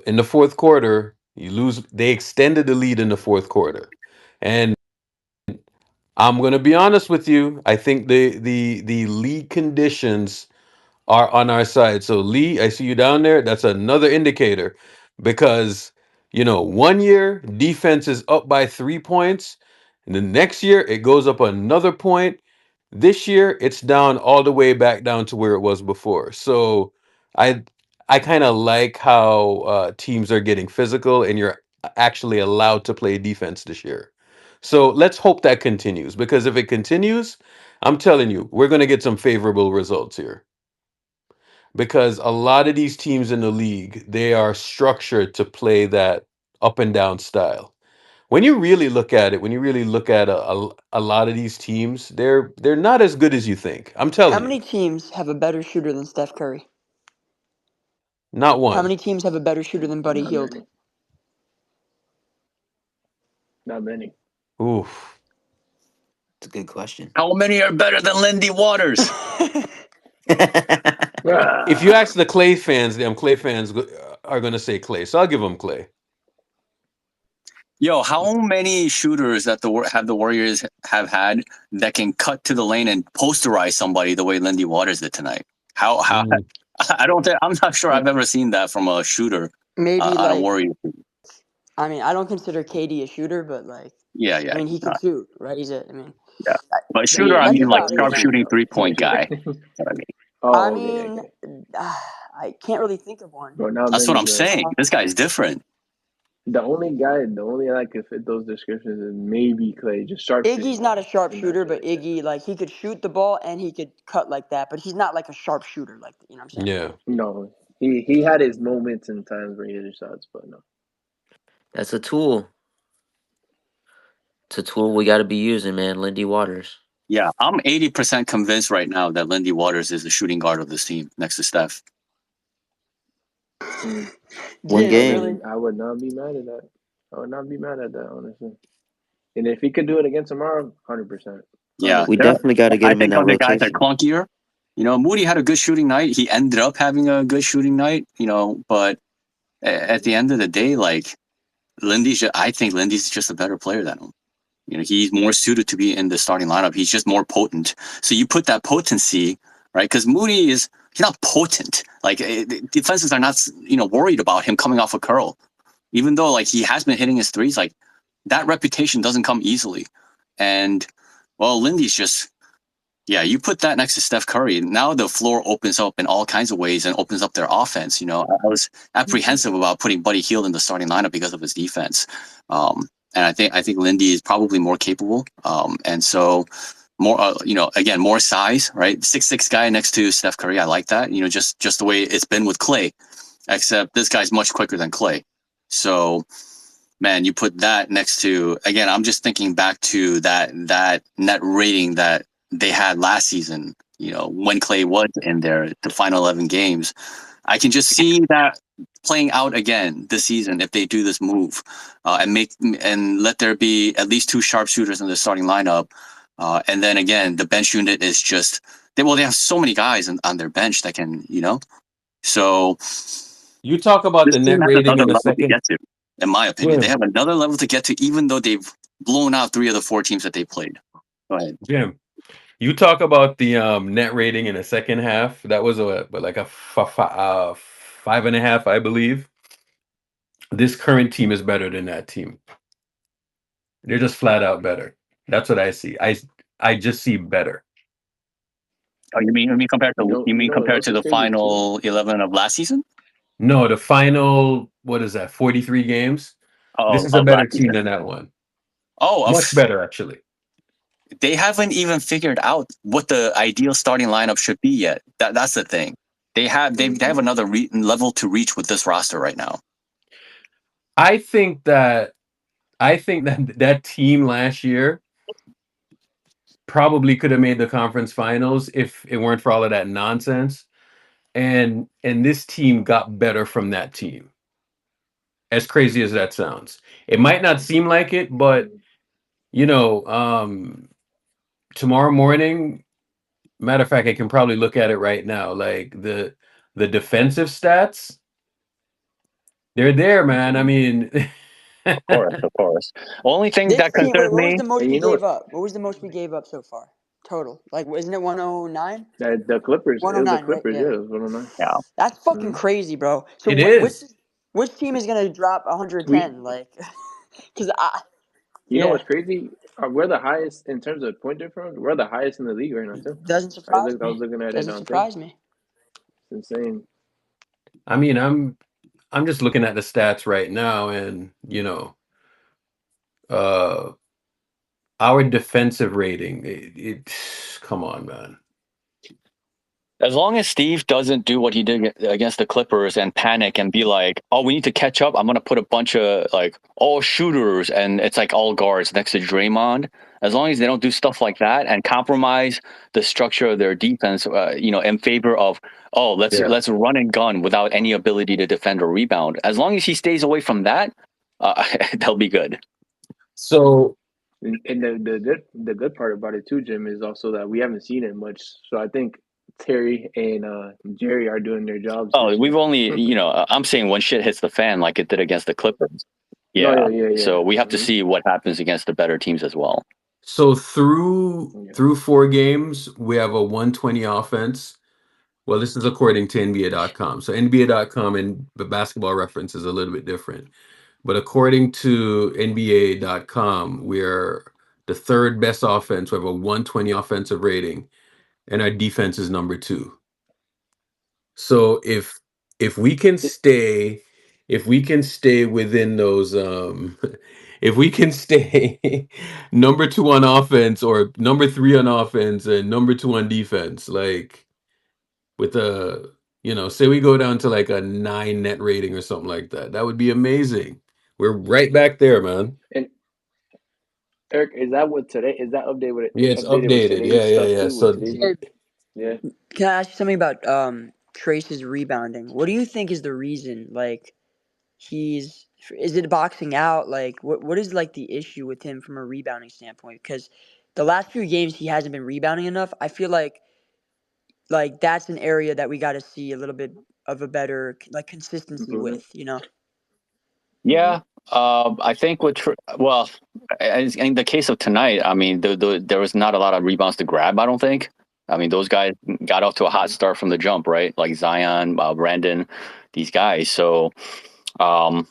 A: in the fourth quarter, you lose. They extended the lead in the fourth quarter, and I'm gonna be honest with you. I think the league conditions are on our side. So Lee, I see you down there. That's another indicator because 1 year defense is up by 3 points, and the next year it goes up another point. This year it's down all the way back down to where it was before. So I I kind of like how teams are getting physical and you're actually allowed to play defense this year. So let's hope that continues because if it continues, I'm telling you, we're going to get some favorable results here because a lot of these teams in the league they are structured to play that up and down style. When you really look at it, when you really look at a lot of these teams, they're not as good as you think. I'm
G: How
A: telling you.
G: many teams have a better shooter than Steph Curry?
A: Not
G: How
A: one.
G: many teams have a better shooter than Buddy
I: Not
G: Hield?
I: many. Not many.
A: Oof.
E: It's a good question.
H: How many are better than Lindy Waters?
A: If you
I: Ah,
A: ask the Clay fans, them Clay fans are going to say Clay. So I'll give them Clay.
H: Yo, how many shooters that have the Warriors have had that can cut to the lane and posterize somebody the way Lindy Waters did tonight? How
A: Mm,
H: I don't think I'm not sure I've ever seen that from a shooter
G: Maybe
H: on a
G: like,
H: Warrior.
G: I mean, I don't consider KD a shooter, but like,
H: Yeah,
G: I
H: yeah,
G: mean, he can shoot, right? I mean,
H: yeah. But shooter, I
I: yeah,
G: that's
H: mean like
G: about
I: but
G: it
I: he's
G: then.
H: sharpshooting
I: shooting
H: 3-point guy.
I: though.
H: You know what I mean?
G: I
I: Oh, okay,
G: mean,
I: okay.
G: I can't really think of one.
I: Bro, not
H: That's what
I: many,
H: I'm
I: bro.
H: saying. This guy's different.
I: The only I could fit those descriptions is maybe Clay, just sharpshooting
G: Iggy's not a
I: wise, and that's
G: sharpshooter,
I: it
G: but
I: right there.
G: Iggy, like, he could shoot the ball and he could cut like that, but he's not like a sharpshooter, like, you know what I'm saying?
A: yeah.
I: No, he had his moments and times where he hit his shots, but no.
E: That's a tool. It's a tool we got to be using, man. Lindy Waters.
H: Yeah, I'm 80% convinced right now that Lindy Waters is the shooting guard of this team next to Steph.
E: One
G: Jim,
E: game.
G: really?
I: I would not be mad at that. I would not be mad at that, honestly. And if he could do it again tomorrow, 100%,
H: Yeah,
E: We
I: 100%.
E: definitely got to get
H: I
E: him in
H: think
E: that
H: other guys are
E: rotation.
H: clunkier. You know, Moody had a good shooting night. He ended up having a good shooting night. You know, but at the end of the day, like I think Lindy's just a better player than him. You know, he's more suited to be in the starting lineup. He's just more potent. So you put that potency, right? Because Moody he's not potent. Like defenses are not worried about him coming off a curl, even though like he has been hitting his threes. Like that reputation doesn't come easily, and well, Lindy's just yeah, you put that next to Steph Curry. Now the floor opens up in all kinds of ways and opens up their offense. You know, I was apprehensive about putting Buddy Hield in the starting lineup because of his defense. And I think Lindy is probably more capable. And so more, again, more size, right? 6'6" guy next to Steph Curry. I like that. You know, just the way it's been with Clay, except this guy's much quicker than Clay. So man, you put that next to again. I'm just thinking back to that net rating that they had last season. You know, when Clay was in there, the final 11 games. I can just see that playing out again this season if they do this move and let there be at least two sharpshooters in the starting lineup. And then again, the bench unit is just they have so many guys on their bench that can so
A: You talk about
H: this
A: the
H: team
A: net
H: has
A: rating
H: another
A: in the
H: level to
A: second.
H: get to, in my opinion. They
A: Jim,
H: have another level to get to, even though they've blown out 3 of the 4 teams that they played. Go ahead.
A: Jim, you talk about the net rating in the second half. That was like a 5.5, I believe. This current team is better than that team. They're just flat out better. That's what I see. I just see better.
H: Oh, you mean
I: What
H: compared
I: else
H: to
I: is
H: the
I: crazy too?
H: final 11 of last season?
A: No, the final, what is that, 43 games? This
H: Oh,
A: is a
H: of
A: better
H: last
A: team
H: season.
A: than that one.
H: Oh,
A: Much better, actually.
H: they haven't even figured out what the ideal starting lineup should be yet. That's the thing. They have another level to reach with this roster right now.
A: I think that that team last year probably could have made the conference finals if it weren't for all of that nonsense. And this team got better from that team. As crazy as that sounds. It might not seem like it, but you know, tomorrow morning, matter of fact, I can probably look at it right now. Like the defensive stats, they're there, man. I mean,
H: Of course, of course. Only thing
G: This
H: that
G: team, wait,
H: concerns
G: what was
H: me,
G: the most
I: And
G: we
I: you know
G: gave
I: what?
G: up? What was the most we gave up so far? Total. Like, isn't it 109?
I: That the Clippers. It was the
G: 109, right?
I: Clippers.
G: Yeah.
I: Yeah, it was 109.
H: yeah,
G: That's fucking
I: Mm-hmm.
G: crazy, bro. So
A: it
G: which
A: is.
G: which team is gonna drop
I: We,
G: 110? Like, because
I: you know
G: yeah,
I: what's crazy? We're the highest in terms of point difference. We're the highest in the league right now too.
G: doesn't
I: I
G: surprise
I: looked. I
G: me.
I: was looking at it
G: Doesn't
I: on thing.
G: surprise me.
I: It's insane.
A: I mean, I'm just looking at the stats right now, and uh, our defensive rating. It come on, man.
H: As long as Steve doesn't do what he did against the Clippers and panic and be like, "Oh, we need to catch up. I'm gonna put a bunch of like all shooters and it's like all guards next to Draymond." As long as they don't do stuff like that and compromise the structure of their defense, in favor of
A: Yeah.
H: let's run and gun without any ability to defend or rebound. As long as he stays away from that, they'll be good.
A: So
I: And the good part about it too, Jim, is also that we haven't seen it much. So I think Terry and Jerry are doing their jobs
H: Oh,
I: this
H: we've
I: year.
H: only, I'm saying when shit hits the fan, like it did against the Clippers.
I: No,
H: Yeah.
I: yeah.
H: So we have to
I: Hmm.
H: see what happens against the better teams as well.
A: so through
I: Yeah.
A: through 4 games, we have a 120 offense. Well, this is according to NBA.com. So NBA.com and the basketball reference is a little bit different. But according to NBA.com, we're the third best offense. We have a 120 offensive rating, and our defense is number two. So if we can
I: It,
A: stay if we can stay within those if we can stay number two on offense or number three on offense and number two on defense, like with a say we go down to like a 9 net rating or something like that, that would be amazing. We're right back there, man.
I: and Eric, is that what today? Is that
A: Yeah, it's
I: updated with
A: updated. Yeah,
I: today's
A: yeah,
I: stuff
A: yeah.
I: too? With
A: So
I: today's
G: Hey,
I: yeah.
G: can I ask you something about Trace's rebounding? What do you think is the reason? Like, he's is it boxing out? Like, what is like the issue with him from a rebounding standpoint? Because the last few games he hasn't been rebounding enough. I feel like that's an area that we got to see a little bit of a better like consistency
I: Improvement.
G: with. You know.
I: Hmm.
H: Yeah. I think well, in the case of tonight, I mean, there was not a lot of rebounds to grab, I don't think. I mean, those guys got off to a hot
I: Hmm.
H: start from the jump, right? Like Zion, Brandon, these guys. So, um,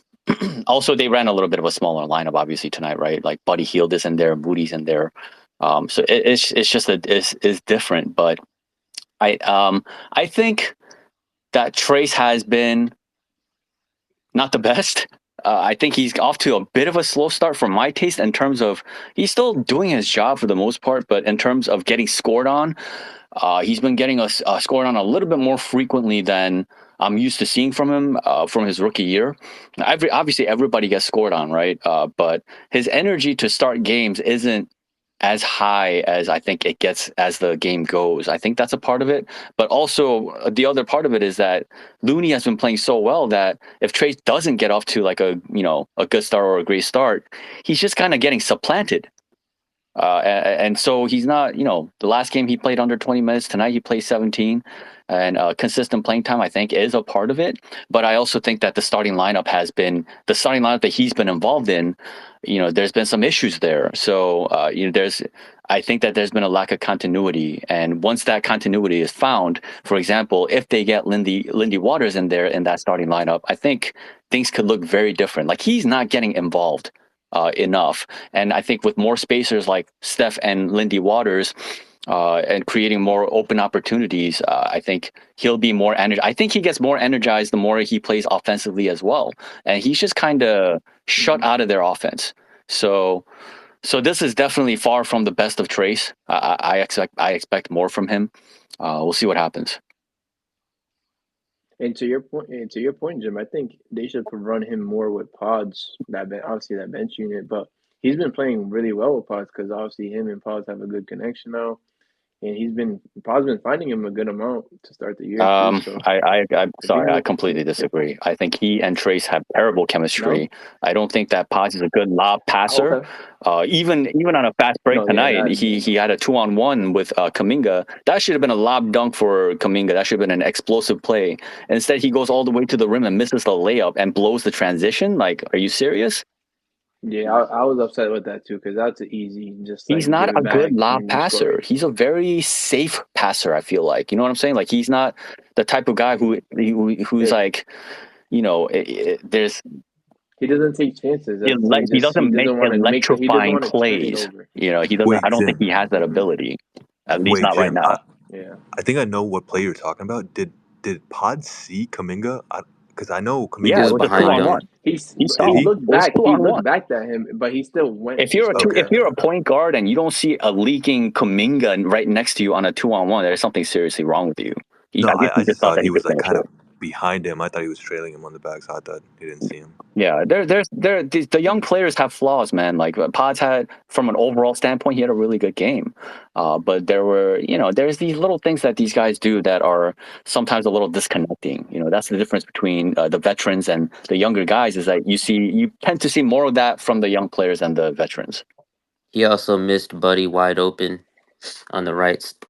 H: also they ran a little bit of a smaller lineup, obviously tonight, right? Like Buddy Hield is in there, Moody's in there. So it's just it's different, but I think that Trace has been not the best. I think he's off to a bit of a slow start for my taste in terms of he's still doing his job for the most part, but in terms of getting scored on, he's been getting us scored on a little bit more frequently than I'm used to seeing from him from his rookie year. Obviously, everybody gets scored on, right? But his energy to start games isn't as high as I think it gets as the game goes. I think that's a part of it. But also the other part of it is that Looney has been playing so well that if Trace doesn't get off to like a good start or a great start, he's just kind of getting supplanted. And so he's not, the last game he played under 20 minutes. Tonight he plays 17. And consistent playing time, I think, is a part of it. But I also think that the starting lineup that he's been involved in, there's been some issues there. So, I think that there's been a lack of continuity. And once that continuity is found, for example, if they get Lindy Waters in there in that starting lineup, I think things could look very different. Like he's not getting involved enough. And I think with more spacers like Steph and Lindy Waters, and creating more open opportunities, I think he'll be more energized. I think he gets more energized the more he plays offensively as well. And he's just kind of shut
I: Hmm.
H: out of their offense. So, so this is definitely far from the best of Trace. I expect more from him. We'll see what happens.
I: And to your point, Jim, I think they should run him more with Pods. Obviously that bench unit, but he's been playing really well with Pods because obviously him and Pods have a good connection now, and Pod's been finding him a good amount to start the year too. So
H: I'm
I: if he
H: sorry, I
I: can,
H: completely
I: if
H: disagree. I think he and Trace have terrible
I: no,
H: chemistry. I don't think that Paz is a good lob passer.
I: okay,
H: Even on a fast break
I: no, yeah,
H: tonight,
I: that
H: he had a 2-on-1 with Kaminga. That should have been a lob dunk for Kaminga. That should have been an explosive play. Instead, he goes all the way to the rim and misses the layup and blows the transition. Like, are you serious?
I: yeah, I was upset with that too because that's an easy just
H: He's
I: like
H: not
I: give
H: a
I: it
H: good
I: back
H: lob
I: and you score.
H: passer. He's a very safe passer. I feel like, you know what I'm saying? Like, he's not the type of guy who's
I: Yeah,
H: like, there's
I: he doesn't take chances.
H: he
I: He
H: doesn't make
I: doesn't want to he doesn't
H: electrifying
I: want to turn it
H: plays.
I: over.
H: He doesn't.
O: Wait,
H: I don't think
O: Jim.
H: he has that
I: Hmm.
H: ability. At least
O: Wait,
H: not right
O: Jim.
H: now.
I: Yeah.
O: I think I know what play you're talking about. Did Pod see Kaminga? Because I know
E: He
H: Yeah,
O: Kaminga
H: it
E: was
O: was
H: was a
O: on the
H: two
E: behind
H: on
O: perimeter.
E: him.
H: one.
I: He's
H: He
O: Did
H: saw
I: he
H: him.
O: he?
I: looked
H: It was
I: back.
H: two
I: He
H: on
I: looked
H: one.
I: back at him, but he still went
H: If you're a
I: straight
H: two,
O: Okay.
H: if
I: at
H: you're
I: him.
H: a point guard and you don't see a leaking Kuminga right next to you on a 2-on-1, there's something seriously wrong with you.
O: No,
H: I guess he
O: I
H: just
O: just
H: thought
O: thought
H: that
O: he
H: he could
O: was like
H: finish
O: kind
H: it.
O: of behind him. I thought he was trailing him on the back, so I thought he didn't see him.
H: Yeah, the young players have flaws, man. Like Pods had, from an overall standpoint, he had a really good game, but there were, there's these little things that these guys do that are sometimes a little disconnecting. That's the difference between the veterans and the younger guys. Is that you tend to see more of that from the young players and the veterans.
E: He also missed Buddy wide open on the